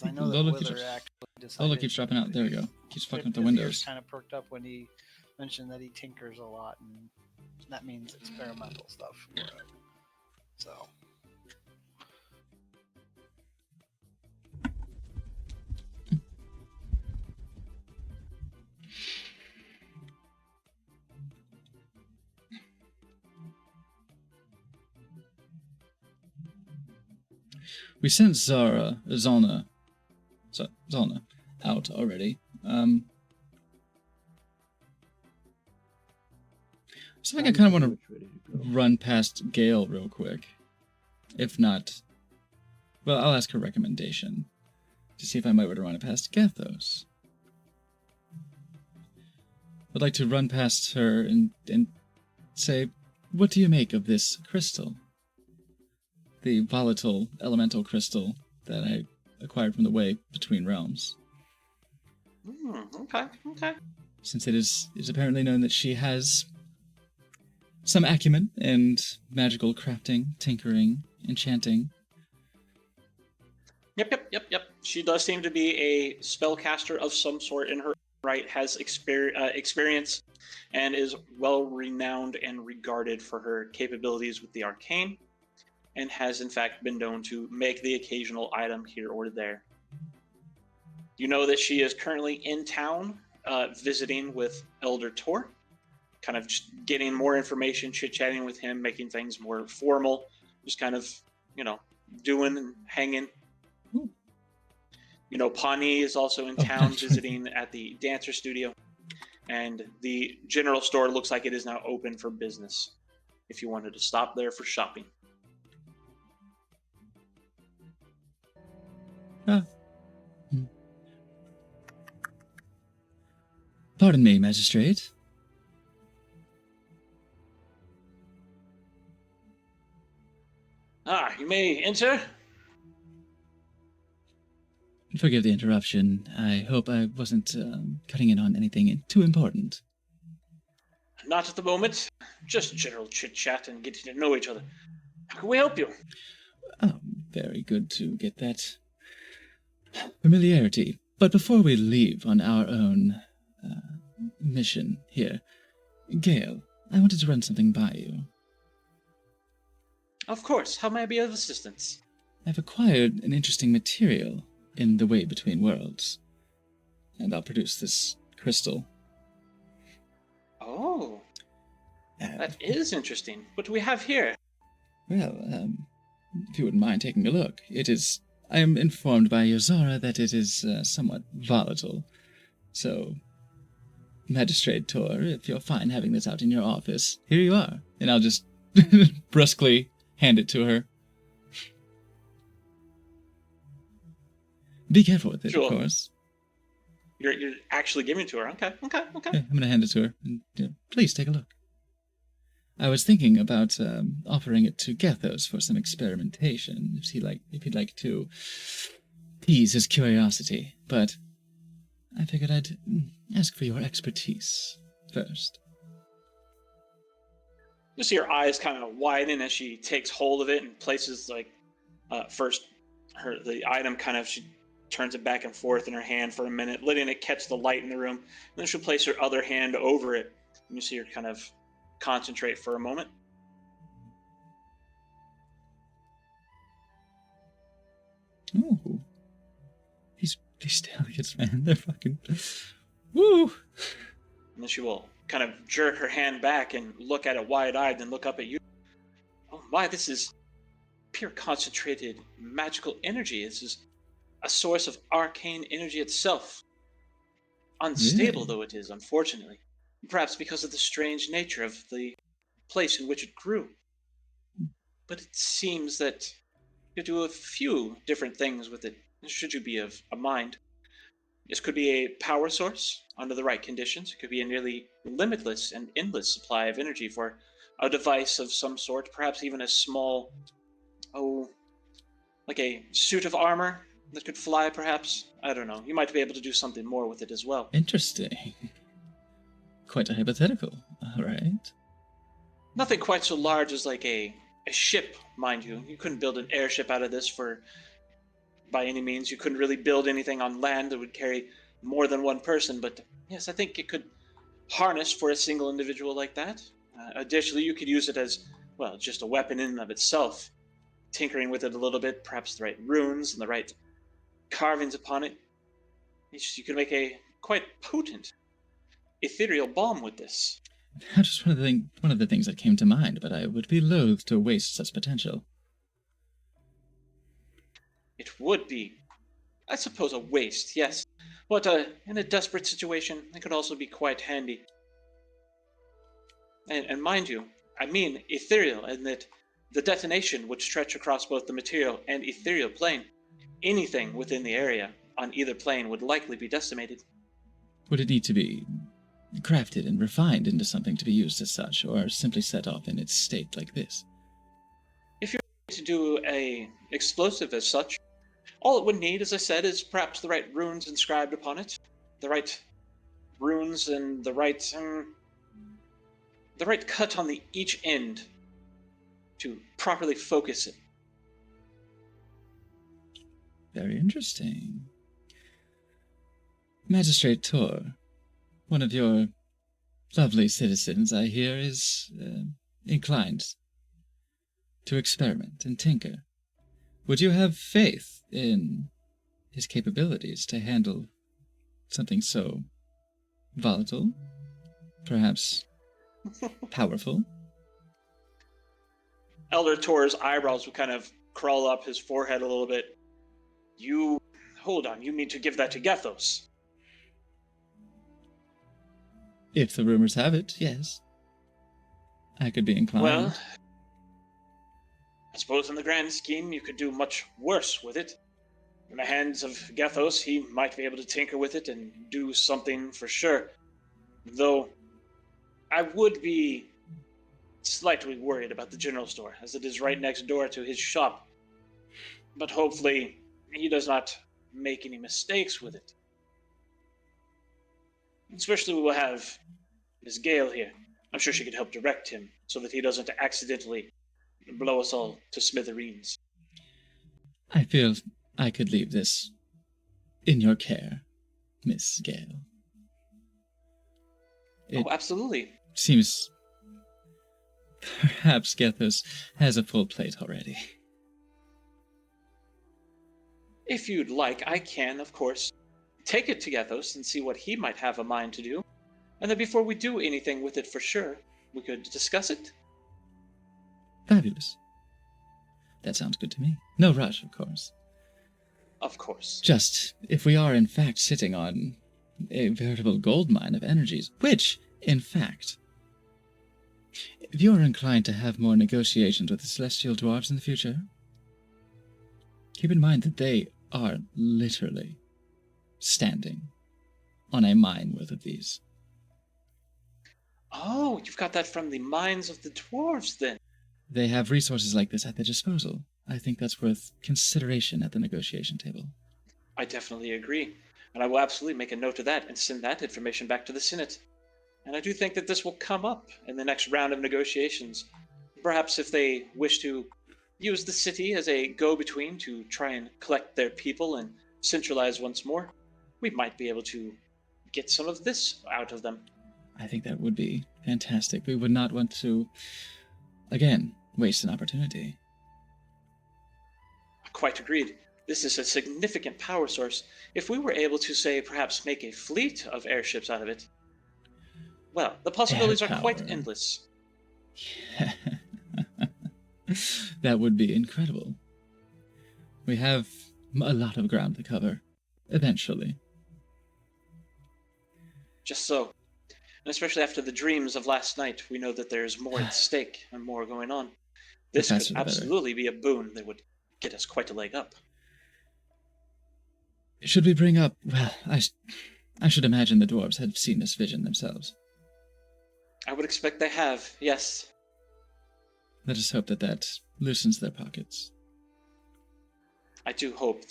I know that Lola Wither keeps- actually Lola decided. keeps dropping out. There we go. Keeps fucking up the His windows. ears kind of perked up when he mentioned that he tinkers a lot, and that means experimental stuff. So. We sent Zalna out already. So I think I kind of want to run past Gale real quick. If not, well, I'll ask her recommendation to see if I might want to run it past Gethos. I'd like to run past her and say, what do you make of this crystal? The volatile elemental crystal that I acquired from the way between realms. Okay. Since it is apparently known that she has some acumen in magical crafting, tinkering, enchanting. Yep. She does seem to be a spellcaster of some sort in her right, has experience, and is well renowned and regarded for her capabilities with the arcane, and has in fact been known to make the occasional item here or there. You know that she is currently in town visiting with Elder Tor, kind of just getting more information, chit-chatting with him, making things more formal, just kind of, doing and hanging. Pawnee is also in town visiting at the dancer studio, and the general store looks like it is now open for business if you wanted to stop there for shopping. Pardon me, Magistrate. You may enter. Forgive the interruption. I hope I wasn't cutting in on anything too important. Not at the moment. Just general chit-chat and getting to know each other. How can we help you? Oh, very good to get that familiarity. But before we leave on our own mission here, Gale, I wanted to run something by you. Of course. How may I be of assistance? I've acquired an interesting material in the way between worlds, and I'll produce this crystal. Oh, that is interesting. What do we have here? Well, if you wouldn't mind taking a look, I am informed by Yozora that it is somewhat volatile. So, Magistrate Tor, if you're fine having this out in your office, here you are. And I'll just brusquely hand it to her. Be careful with it, Sure. of course. You're actually giving it to her. Okay. Yeah, I'm going to hand it to her. And, please take a look. I was thinking about offering it to Gethos for some experimentation, if he'd like to tease his curiosity. But I figured I'd ask for your expertise first. You see her eyes kind of widen as she takes hold of it and places first the item kind of, she turns it back and forth in her hand for a minute, letting it catch the light in the room. And then she'll place her other hand over it. And you see her kind of concentrate for a moment. Oh, These delegates, man, they're fucking... Woo! And then she will kind of jerk her hand back and look at it wide-eyed, and look up at you. Oh my, this is pure concentrated magical energy. This is a source of arcane energy itself. Unstable Really? though it is, unfortunately. Perhaps because of the strange nature of the place in which it grew. But it seems that you do a few different things with it, should you be of a mind. This could be a power source under the right conditions. It could be a nearly limitless and endless supply of energy for a device of some sort, perhaps even a small, like a suit of armor that could fly, perhaps. I don't know. You might be able to do something more with it as well. Interesting. Quite a hypothetical. All right. Nothing quite so large as like a ship, mind you. You couldn't build an airship out of this by any means. You couldn't really build anything on land that would carry more than one person, but yes, I think it could harness for a single individual like that. Additionally, you could use it as, well, just a weapon in and of itself. Tinkering with it a little bit, perhaps the right runes and the right carvings upon it. You could make a quite potent ethereal balm with this. Just one of the things that came to mind, but I would be loath to waste such potential. It would be, I suppose, a waste, yes. But in a desperate situation, it could also be quite handy. And mind you, I mean ethereal, and that the detonation would stretch across both the material and ethereal plane. Anything within the area on either plane would likely be decimated. Would it need to be crafted and refined into something to be used as such, or simply set off in its state like this? If you're going to do a explosive as such, all it would need, as I said, is perhaps the right runes inscribed upon it. The right runes and the right cut on each end to properly focus it. Very interesting. Magistrate Tor, one of your lovely citizens, I hear, is inclined to experiment and tinker. Would you have faith in his capabilities to handle something so volatile, perhaps powerful? Elder Tor's eyebrows would kind of crawl up his forehead a little bit. Hold on, you need to give that to Gethos. If the rumors have it, yes. I could be inclined. Well, I suppose in the grand scheme you could do much worse with it. In the hands of Gethos, he might be able to tinker with it and do something for sure. Though, I would be slightly worried about the general store, as it is right next door to his shop. But hopefully, he does not make any mistakes with it. Especially we will have Miss Gale here. I'm sure she could help direct him, so that he doesn't accidentally blow us all to smithereens. I feel I could leave this in your care, Miss Gale. It Absolutely. seems perhaps Gethos has a full plate already. If you'd like, I can, of course, take it to Gethos and see what he might have a mind to do. And then before we do anything with it for sure, we could discuss it. Fabulous. That sounds good to me. No rush, of course. Of course. Just, if we are in fact sitting on a veritable goldmine of energies, which, in fact, if you are inclined to have more negotiations with the Celestial Dwarves in the future, keep in mind that they are literally standing on a mine worth of these. Oh, you've got that from the minds of the dwarves, then. They have resources like this at their disposal. I think that's worth consideration at the negotiation table. I definitely agree. And I will absolutely make a note of that and send that information back to the Senate. And I do think that this will come up in the next round of negotiations. Perhaps if they wish to use the city as a go-between to try and collect their people and centralize once more, we might be able to get some of this out of them. I think that would be fantastic. We would not want to, again, waste an opportunity. Quite agreed. This is a significant power source. If we were able to, say, perhaps make a fleet of airships out of it, well, the possibilities are quite power. endless. That would be incredible. We have a lot of ground to cover, eventually. Just so. And especially after the dreams of last night, we know that there's more at stake and more going on. This faster could the better. absolutely be a boon that would get us quite a leg up. Should we bring up... Well, I should imagine the dwarves had seen this vision themselves. I would expect they have, yes. Let us hope that that loosens their pockets. I do hope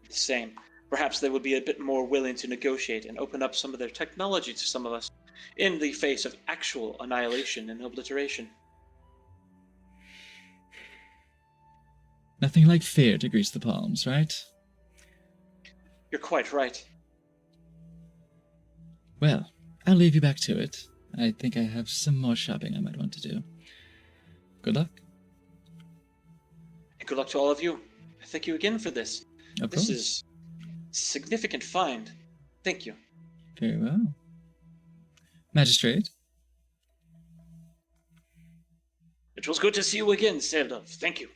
the same. Perhaps they would be a bit more willing to negotiate and open up some of their technology to some of us in the face of actual annihilation and obliteration. Nothing like fear to grease the palms, right? You're quite right. Well, I'll leave you back to it. I think I have some more shopping I might want to do. Good luck. And good luck to all of you. Thank you again for this. Of This course. is a significant find. Thank you. Very well. Magistrate? It was good to see you again, Seldov. Thank you.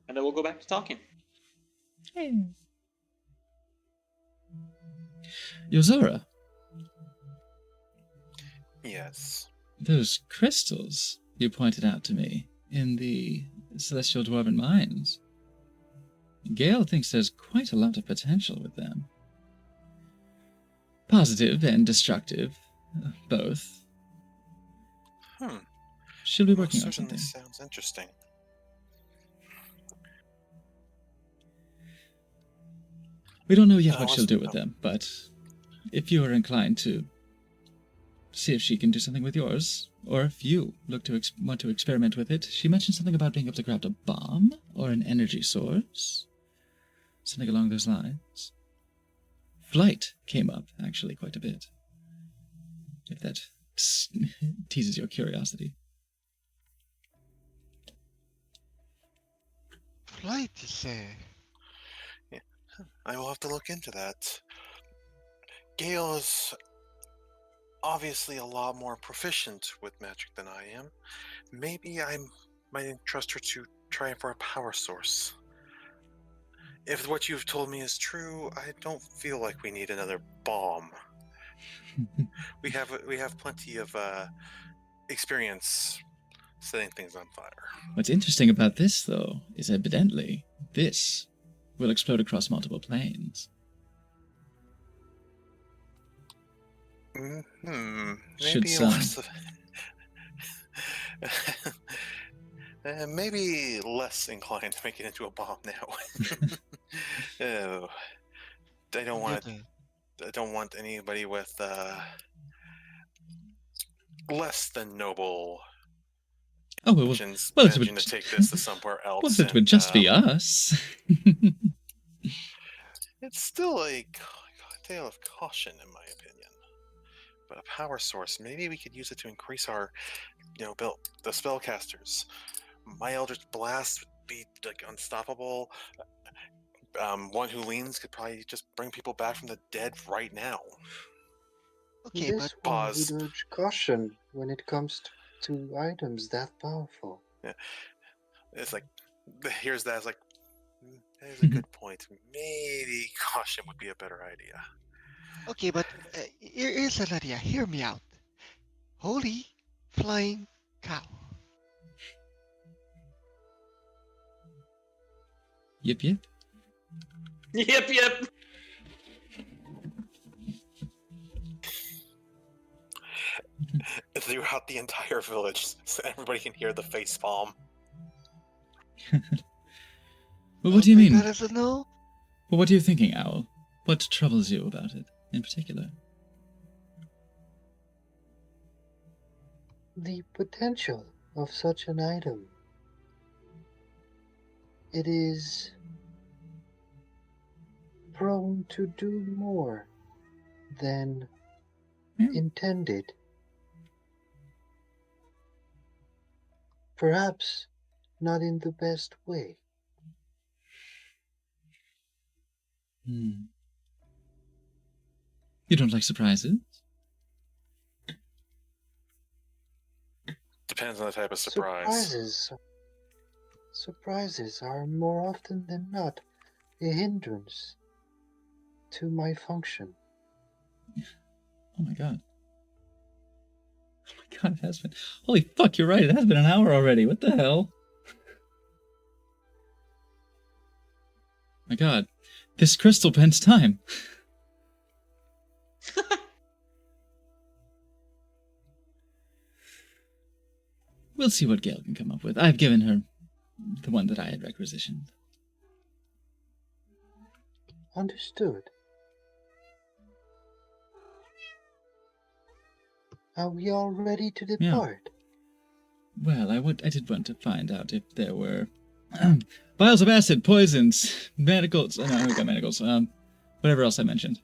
And then we'll go back to talking. Yozora, Yes. those crystals you pointed out to me in the Celestial Dwarven Mines. Gale thinks there's quite a lot of potential with them. Positive and destructive, both. She'll be working on Certainly something. sounds interesting. We don't know yet I what she'll do with wasn't- them, but if you are inclined to see if she can do something with yours, or if you look to want to experiment with it, she mentioned something about being able to craft a bomb or an energy source, something along those lines. Flight came up actually quite a bit, if that teases your curiosity. Flight, you say? I will have to look into that. Gale is obviously a lot more proficient with magic than I am. Maybe I might entrust her to try for a power source. If what you've told me is true, I don't feel like we need another bomb. We have plenty of experience setting things on fire. What's interesting about this, though, is evidently this will explode across multiple planes. Should Maybe some. less of, maybe less inclined to make it into a bomb now. Oh, I don't want. I don't want anybody with less than noble Oh, well, intentions well, it managing would, to take this to somewhere else. well, it would and, just be us. It's still a tale of caution, in my opinion. But a power source, maybe we could use it to increase our, the spellcasters. My Eldritch Blast would be like unstoppable. One who leans could probably just bring people back from the dead right now. Okay, This but one Pause. would urge caution when it comes to items that powerful. It's like, here's that. It's like, there's a good point. Maybe caution would be a better idea. okay, but here's an idea. Hear me out. Holy flying cow. Yip, yip. Yep. Throughout the entire village, so everybody can hear the face palm. Well, what do you mean? That is a no? Well, what are you thinking, Owl? What troubles you about it, in particular? The potential of such an item. It is prone to do more than Yeah. intended. Perhaps not in the best way. You don't like surprises? Depends on the type of surprise. Surprises are more often than not a hindrance to my function. Oh my god. Oh my god, it has been. Holy fuck, you're right. It has been an hour already. What the hell? My god. This crystal bends time. We'll see what Gale can come up with. I've given her the one that I had requisitioned. Understood. Are we all ready to depart? Well, I did want to find out if there were vials of acid, poisons, manacles. No, we got manacles. Whatever else I mentioned.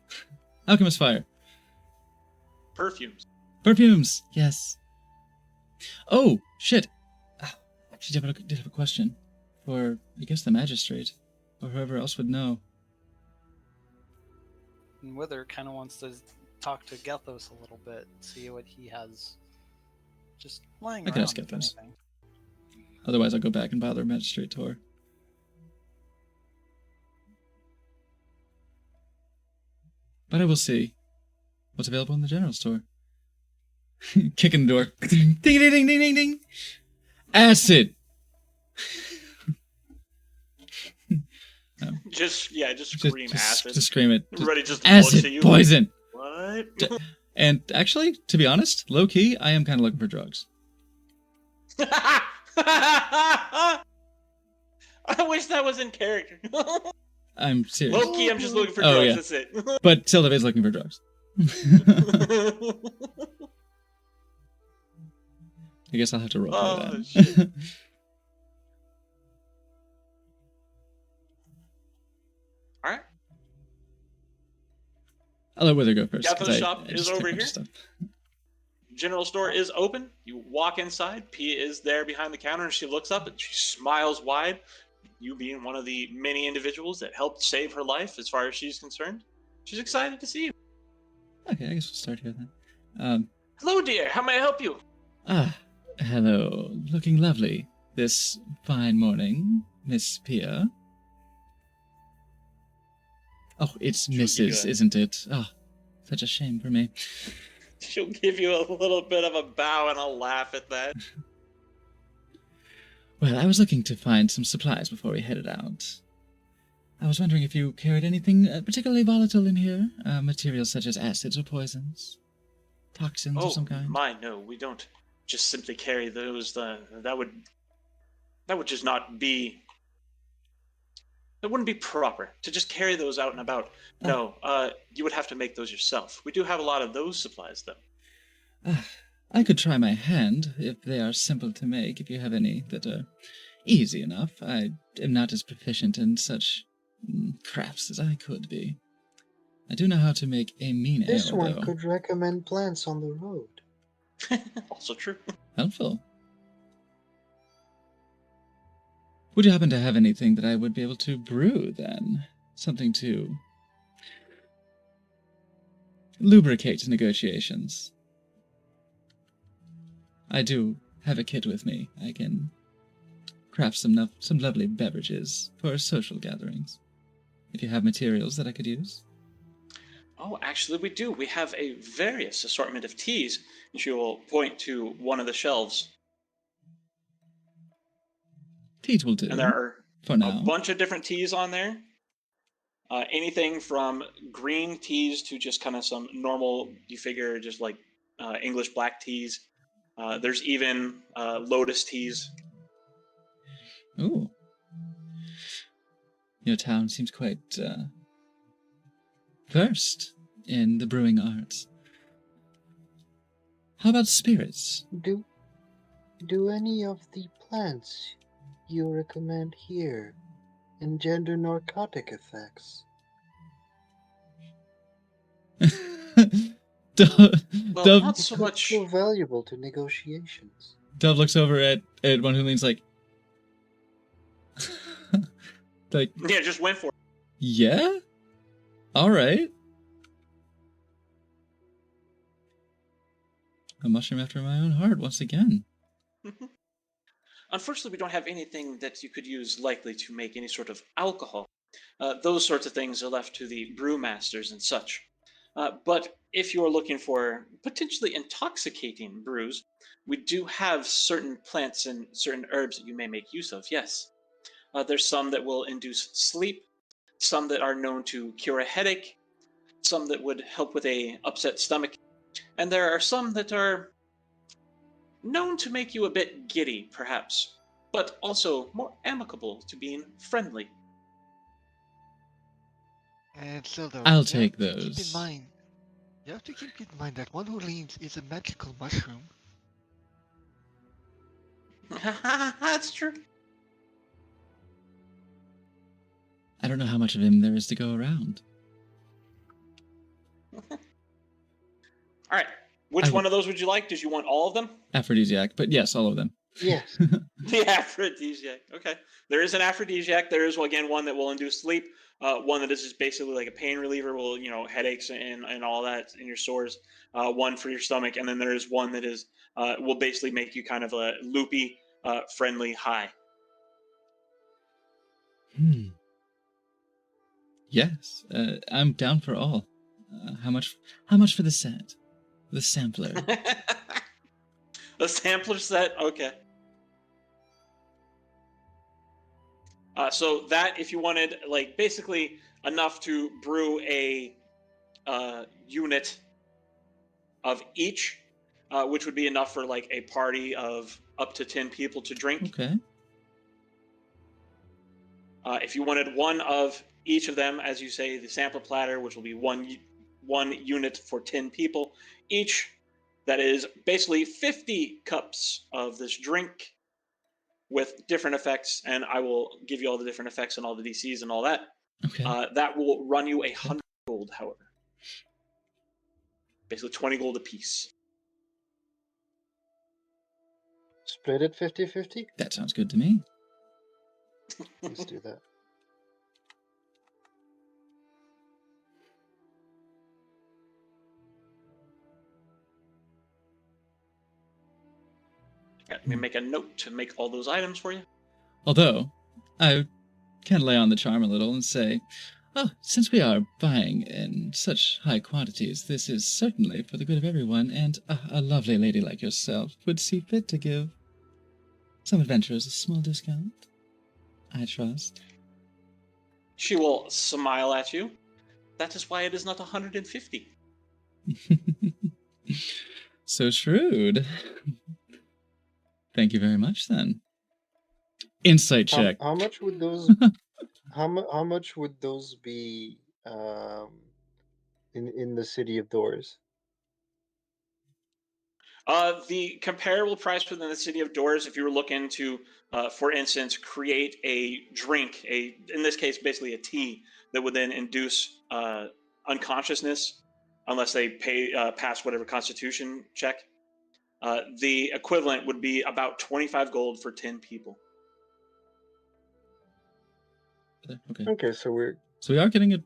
Alchemist fire. Perfumes. Perfumes. Yes. Oh shit! Actually, I did have a question for, I guess, the magistrate or whoever else would know. And Wither kind of wants to talk to Gethos a little bit, see what he has just lying I around. can ask Gethos. Otherwise, I'll go back and bother Magistrate Tor. But I will see what's available in the general store. Kicking the door. Ding, ding, ding, ding, ding, ding. Acid. Just scream acid. Just scream it. Everybody just acid, looks at you. poison. What? And actually, to be honest, low key, I am kind of looking for drugs. I wish that was in character. I'm serious. Low key, I'm just looking for Oh, drugs. yeah. That's it. But Silva is looking for drugs. I guess I'll have to roll for that. Shit. All right. I'll let Wither go first. Gethos 'cause shop I is just over took a bunch here. of stuff. General store is open. You walk inside. Pia is there behind the counter, and she looks up and she smiles wide. You being one of the many individuals that helped save her life, as far as she's concerned, she's excited to see you. Okay, I guess we'll start here then. Hello, dear. How may I help you? Hello. Looking lovely this fine morning, Miss Pia. Oh, it's She'll give Mrs., you a- isn't it? Oh, such a shame for me. She'll give you a little bit of a bow and a laugh at that. Well, I was looking to find some supplies before we headed out. I was wondering if you carried anything particularly volatile in here? Materials such as acids or poisons? Toxins Oh, of some kind? no, we don't just simply carry those. That would just not be. It wouldn't be proper to just carry those out and about. No, you would have to make those yourself. We do have a lot of those supplies, though. I could try my hand, if they are simple to make, if you have any that are easy enough. I am not as proficient in such crafts as I could be. I do know how to make a mean This ale, one though. could recommend plants on the road. Also true. Helpful. Would you happen to have anything that I would be able to brew, then? Something to lubricate negotiations. I do have a kit with me. I can craft some lovely beverages for social gatherings. If you have materials that I could use. Oh, actually, we do. We have a various assortment of teas. And she will point to one of the shelves. Teas will do, And there are for a now. bunch of different teas on there. Anything from green teas to just kind of some normal, you figure, just like English black teas. There's even lotus teas. Ooh. Your town seems quite versed in the brewing arts. How about spirits? Do any of the plants you recommend here engender narcotic effects? Dove, Well, Dove, not so It could much. prove valuable to negotiations. Dove looks over at one who leans like, Like, Yeah, just went for it. yeah? Alright. A mushroom after my own heart, once again. Unfortunately, we don't have anything that you could use likely to make any sort of alcohol. Those sorts of things are left to the brewmasters and such. But if you're looking for potentially intoxicating brews, we do have certain plants and certain herbs that you may make use of, yes. There's some that will induce sleep, some that are known to cure a headache, some that would help with a upset stomach, and there are some that are known to make you a bit giddy, perhaps, but also more amicable to being friendly. And Sildo, I'll you have take to keep in those. mind. You have to keep in mind that one who leans is a magical mushroom. That's true. I don't know how much of him there is to go around. All right. Which I one of those would you like? Did you want all of them? Aphrodisiac, but yes, all of them. Yes. The aphrodisiac. Okay. There is an aphrodisiac. There is, again, one that will induce sleep. One that is just basically like a pain reliever, will, headaches and all that in your sores. One for your stomach. And then there is one that is will basically make you kind of a loopy, friendly high. Yes, I'm down for all. How much for the set? The sampler. A sampler set? Okay. So that, if you wanted, like, basically enough to brew a unit of each, which would be enough for, like, a party of up to 10 people to drink. Okay. If you wanted one of each of them, as you say, the sampler platter, which will be one unit for 10 people each, that is basically 50 cups of this drink with different effects, and I will give you all the different effects and all the DCs and all that. Okay. That will run you 100 gold, however. Basically 20 gold apiece. Split it 50-50? That sounds good to me. Let's do that. Let me make a note to make all those items for you. Although, I can lay on the charm a little and say, oh, since we are buying in such high quantities, this is certainly for the good of everyone, and a lovely lady like yourself would see fit to give some adventurers a small discount, I trust. She will smile at you. That is why it is not 150. So shrewd. Thank you very much, then. Insight check. How much would those? how much would those be? In the City of Doors. The comparable price within the City of Doors, if you were looking to, for instance, create a drink, in this case, basically a tea, that would then induce unconsciousness, unless they pass whatever Constitution check. The equivalent would be about 25 gold for 10 people. Okay. So we are getting a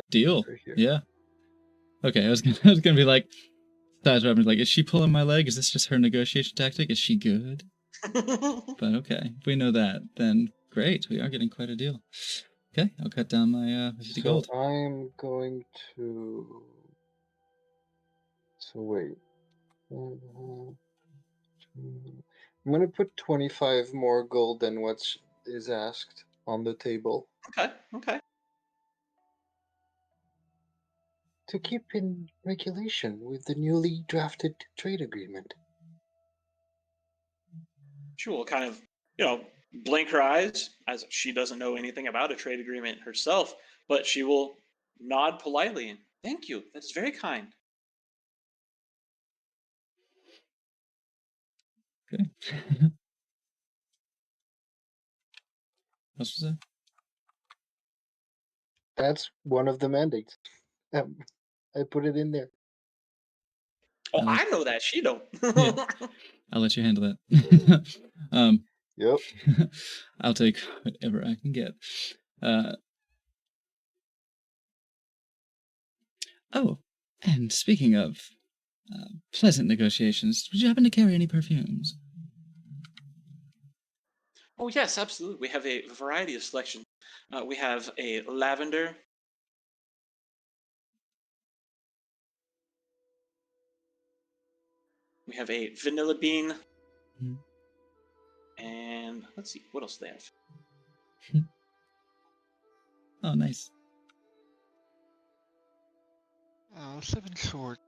deal. Here. Yeah. Okay, I was gonna be like, like, is she pulling my leg? Is this just her negotiation tactic? Is she good? But okay, if we know that, then great. We are getting quite a deal. Okay, I'll cut down my 50 gold. I'm going to. So wait. I'm going to put 25 more gold than what is asked on the table. Okay. To keep in regulation with the newly drafted trade agreement. She will kind of, blink her eyes, as she doesn't know anything about a trade agreement herself, but she will nod politely and thank you. That's very kind. Okay. What's that? That's one of the mandates. I put it in there. Oh, I know that. She don't. Yeah. I'll let you handle that. Yep. I'll take whatever I can get. Oh, and speaking of pleasant negotiations, would you happen to carry any perfumes? Oh yes, absolutely. We have a variety of selection. We have a lavender. We have a vanilla bean. Mhm. And let's see, what else do they have? Oh, nice. Oh, 7 short.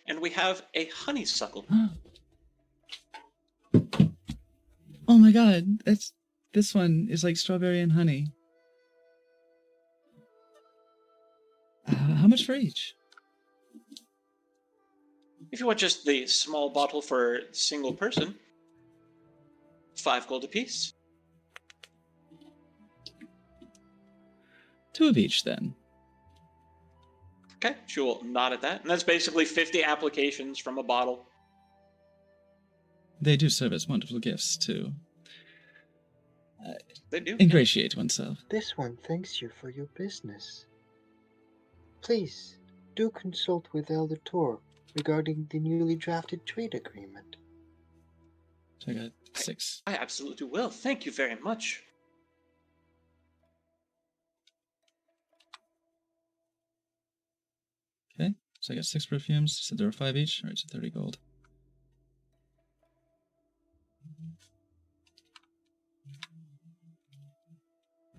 And we have a honeysuckle. Oh my god, this one is like strawberry and honey. How much for each? If you want just the small bottle for single person, 5 gold apiece. 2 of each, then. Okay, she will nod at that. And that's basically 50 applications from a bottle. They do serve as wonderful gifts to They do. ingratiate oneself. This one thanks you for your business. Please, do consult with Elder Tor regarding the newly drafted trade agreement. So I got 6. I absolutely will. Thank you very much. Okay, so I got 6 perfumes. Said there were 5 each. Alright, so 30 gold.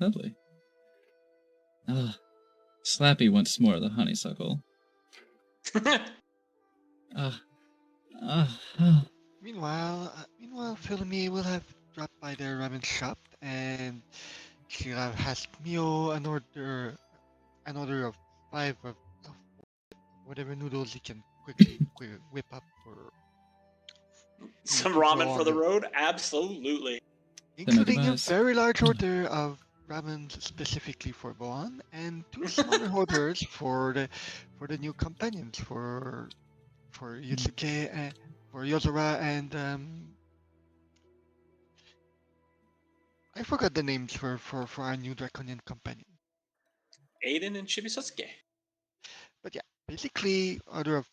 Lovely. Ah, Slappy wants more of the honeysuckle. Ah, Meanwhile, Philomene will have dropped by the ramen shop and she'll have asked Mio an order of 5 of whatever noodles he can quickly whip up for Some to go ramen on for the the- road? Absolutely. including a device. very large order of ramen specifically for Boan and 2 smaller orders for the new companions for Yusuke and for Yozora and I forgot the names for our new draconian companion. Aiden and Shibisatsuke. But yeah, basically order of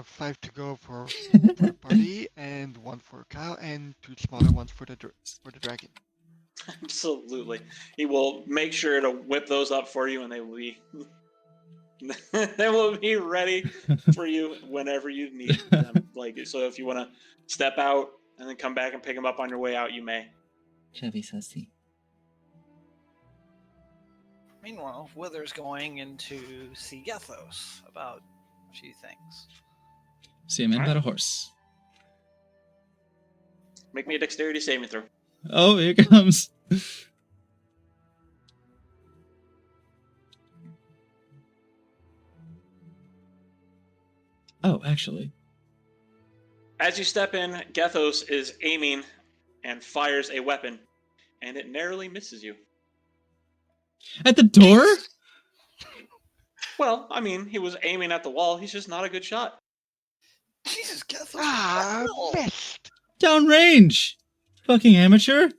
5 to go for the party and 1 for Cow and 2 smaller ones for the dragon. Absolutely. He will make sure to whip those up for you and they will be they will be ready for you whenever you need them. Like, so if you want to step out and then come back and pick them up on your way out, you may. Chevy Sassy. Meanwhile, Wither's going in to see Gethos about a few things. See a man Alright. about a horse. Make me a dexterity saving throw. Oh, here it comes. Oh, actually. As you step in, Gethos is aiming and fires a weapon, and it narrowly misses you. At the door? Well, I mean, he was aiming at the wall. He's just not a good shot. Jesus, Gethos! Ah, what the hell? missed! Downrange! Fucking amateur.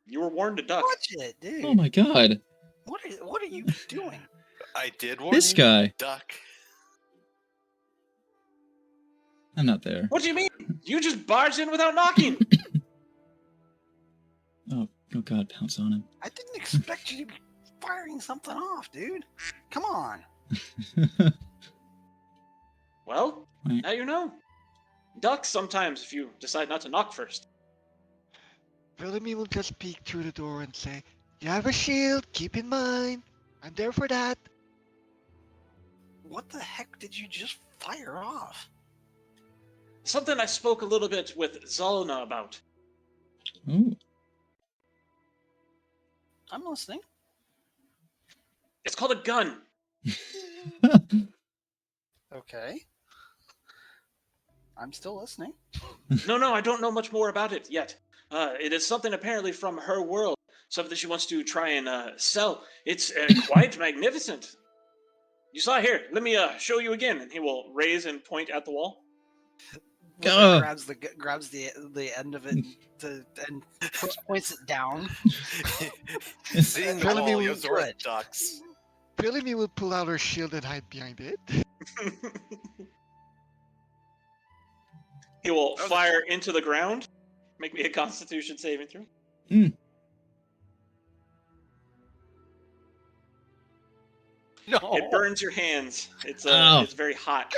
You were warned to duck. Watch it, dude. Oh my god. What are you doing? I did warn This you, guy. duck. I'm not there. What do you mean? You just barged in without knocking. Oh god, pounce on him. I didn't expect you to be firing something off, dude. Come on. Well, Right. now you know. Duck sometimes if you decide not to knock first. Philomene will just peek through the door and say, "You have a shield, keep in mind. I'm there for that." What the heck did you just fire off? Something I spoke a little bit with Zolna about. Ooh. I'm listening. It's called a gun. Okay. I'm still listening. No, I don't know much more about it yet. It is something apparently from her world. Something that she wants to try and sell. It's quite magnificent. You saw it here. Let me show you again. And he will raise and point at the wall. Go. grabs the end of it and points it down. Seeing the Telling me ball, we- Yozora Good. ducks. Philemy will pull out her shield and hide behind it. He will That was a- fire into the ground. Make me a Constitution saving throw. No. It burns your hands. It's Ow. it's very hot.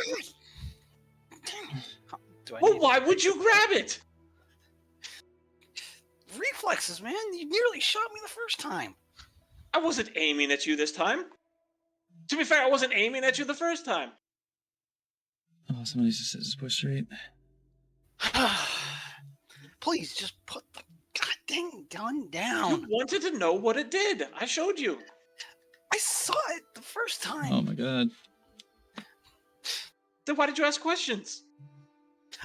Do I Well, need why would you grab it? reflexes, man? You nearly shot me the first time. I wasn't aiming at you this time. To be fair, I wasn't aiming at you the first time. Oh, somebody just push straight. Please just put the goddamn gun You down. wanted to know what it did. I showed you. I saw it the first time. Oh my god. Then why did you ask questions?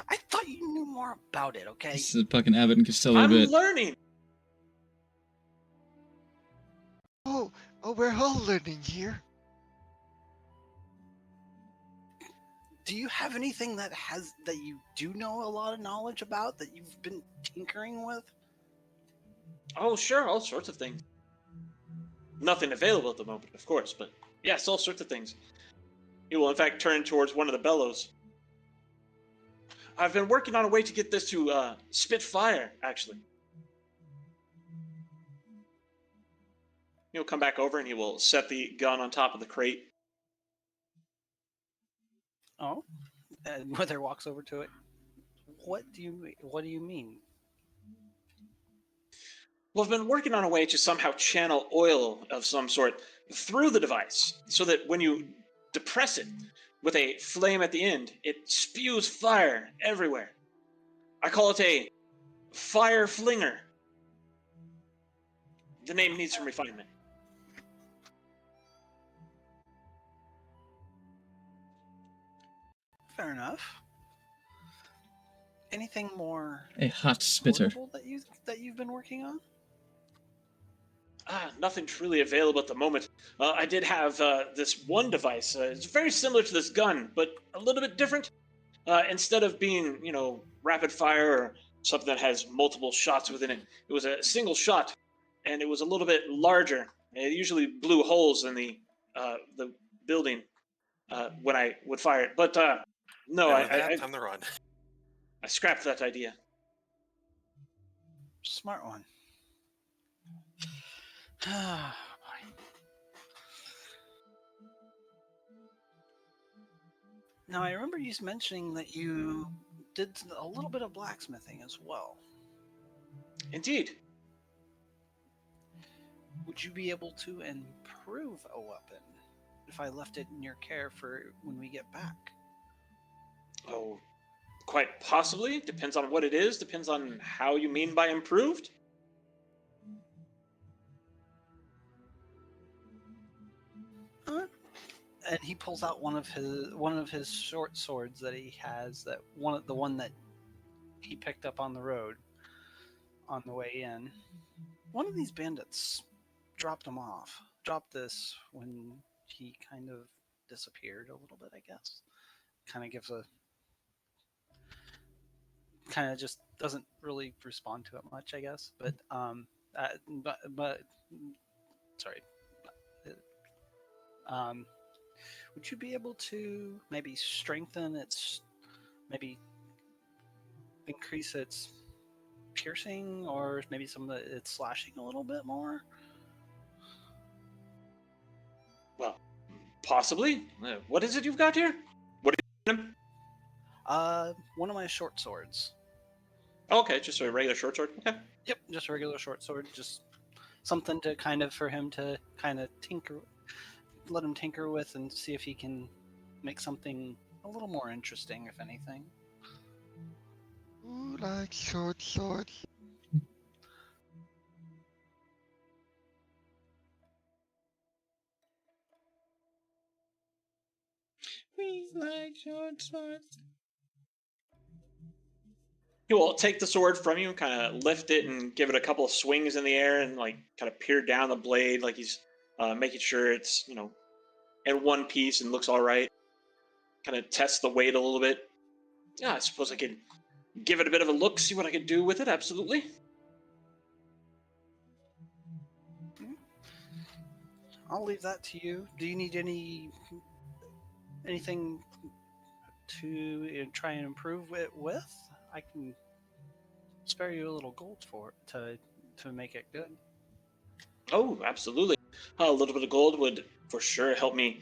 I thought you knew more about it, okay? This is a fucking Abbott and Costello I'm bit. learning. Oh, we're all learning here. Do you have anything that you do know a lot of knowledge about that you've been tinkering with? Oh, sure, all sorts of things. Nothing available at the moment, of course, but yes, all sorts of things. He will, in fact, turn towards one of the bellows. I've been working on a way to get this to spit fire, actually. He'll come back over and he will set the gun on top of the crate. Oh, and Wither walks over to it. What do you mean? Well, I've been working on a way to somehow channel oil of some sort through the device so that when you depress it with a flame at the end, it spews fire everywhere. I call it a fire flinger. The name needs some refinement. Fair enough. Anything more A hot spitter. portable that you've been working on? Nothing truly available at the moment. I did have this one device. It's very similar to this gun, but a little bit different. Instead of being, rapid fire or something that has multiple shots within it, it was a single shot, and it was a little bit larger. It usually blew holes in the building when I would fire it. But no, Time to run. I scrapped that idea. Smart one. Ah, boy. Now I remember you mentioning that you did a little bit of blacksmithing as well. Indeed. Would you be able to improve a weapon if I left it in your care for when we get back? Oh, quite possibly. Depends on what it is. Depends on how you mean by improved. And he pulls out one of his short swords that he has, the one that he picked up on the road on the way in. One of these bandits dropped this when he kind of disappeared a little bit, I guess. Kind of just doesn't really respond to it much, I guess. But sorry. Would you be able to maybe maybe increase its piercing, or maybe some of its slashing a little bit more? Well, possibly. What is it you've got here? What are you? One of my short swords. Okay, just a regular short sword. Okay. Yep, just a regular short sword. Just something to for him to kind of let him tinker with and see if he can make something a little more interesting, if anything. Ooh, like short swords. We like short swords. He will take the sword from you, kind of lift it and give it a couple of swings in the air and kind of peer down the blade like he's making sure it's, in one piece and looks all right. Kind of test the weight a little bit. Yeah, I suppose I could give it a bit of a look, see what I could do with it. Absolutely. I'll leave that to you. Do you need anything to try and improve it with? I can spare you a little gold for it to make it good. Oh, absolutely. A little bit of gold would for sure help me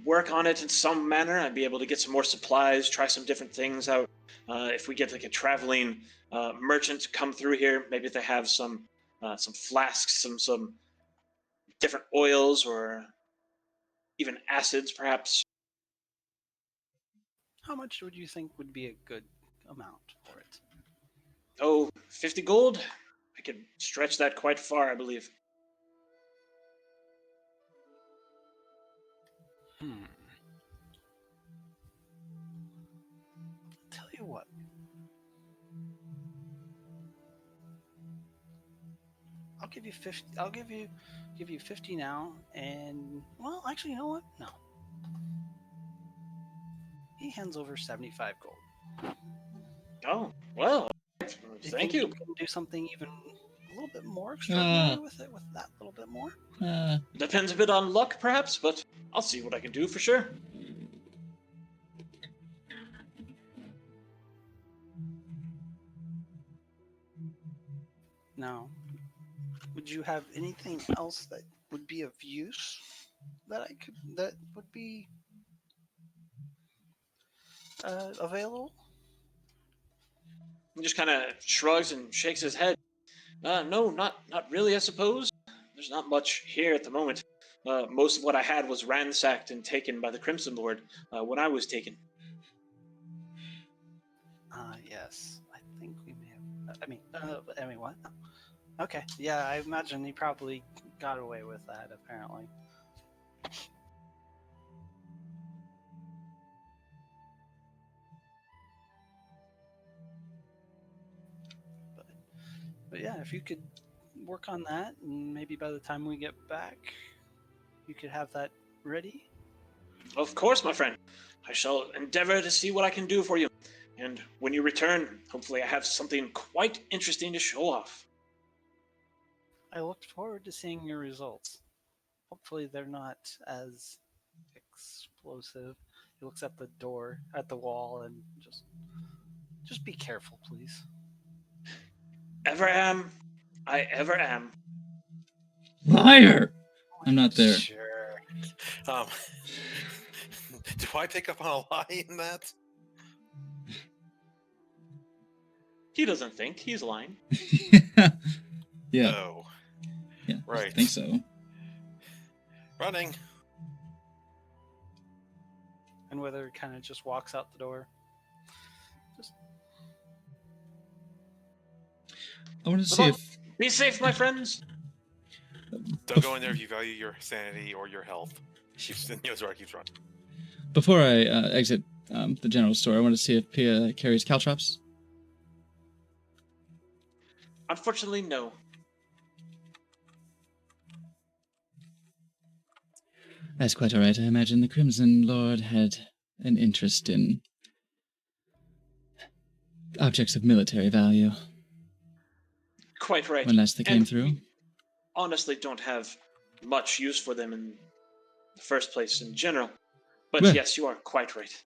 work on it in some manner. I'd be able to get some more supplies, try some different things out. If we get like a traveling merchant to come through here, maybe they have some flasks, some different oils or even acids, perhaps. How much would you think would be a good amount for it? Oh, 50 gold? I could stretch that quite far, I believe. Tell you what. I'll give you 50. I'll give you 50 now, and well, actually, you know what? No. He hands over 75 gold. Oh, well, Do you thank think you. you can do something even a little bit more extraordinary with it? With that little bit more? Depends a bit on luck, perhaps, but I'll see what I can do for sure. Now, would you have anything else that would be of use that would be available? He just kind of shrugs and shakes his head. No, not really, I suppose. There's not much here at the moment. Most of what I had was ransacked and taken by the Crimson Lord when I was taken. Yes. I think we may have. I mean, what? Okay. Yeah, I imagine he probably got away with that. Apparently. But yeah, if you could work on that, and maybe by the time we get back, you could have that ready. Of course, my friend. I shall endeavor to see what I can do for you. And when you return, hopefully I have something quite interesting to show off. I look forward to seeing your results. Hopefully, they're not as explosive. He looks at the door, at the wall, and just be careful, please. Ever am. I ever am. Liar! I'm not there. Sure. Do I pick up on a lie in that? He doesn't think he's lying. Yeah. Oh, Yeah. right. I think so. Running. And Wither kind of just walks out the door. I want to see if Be safe, my friends. Don't go in there if you value your sanity or your health. Yozora keeps running. before I exit the general store, I want to see if Pia carries caltrops. Unfortunately, no. That's quite all right. I imagine the Crimson Lord had an interest in objects of military value Quite right. when last they came And through. we honestly don't have much use for them in the first place in general. But Well- yes, you are quite right.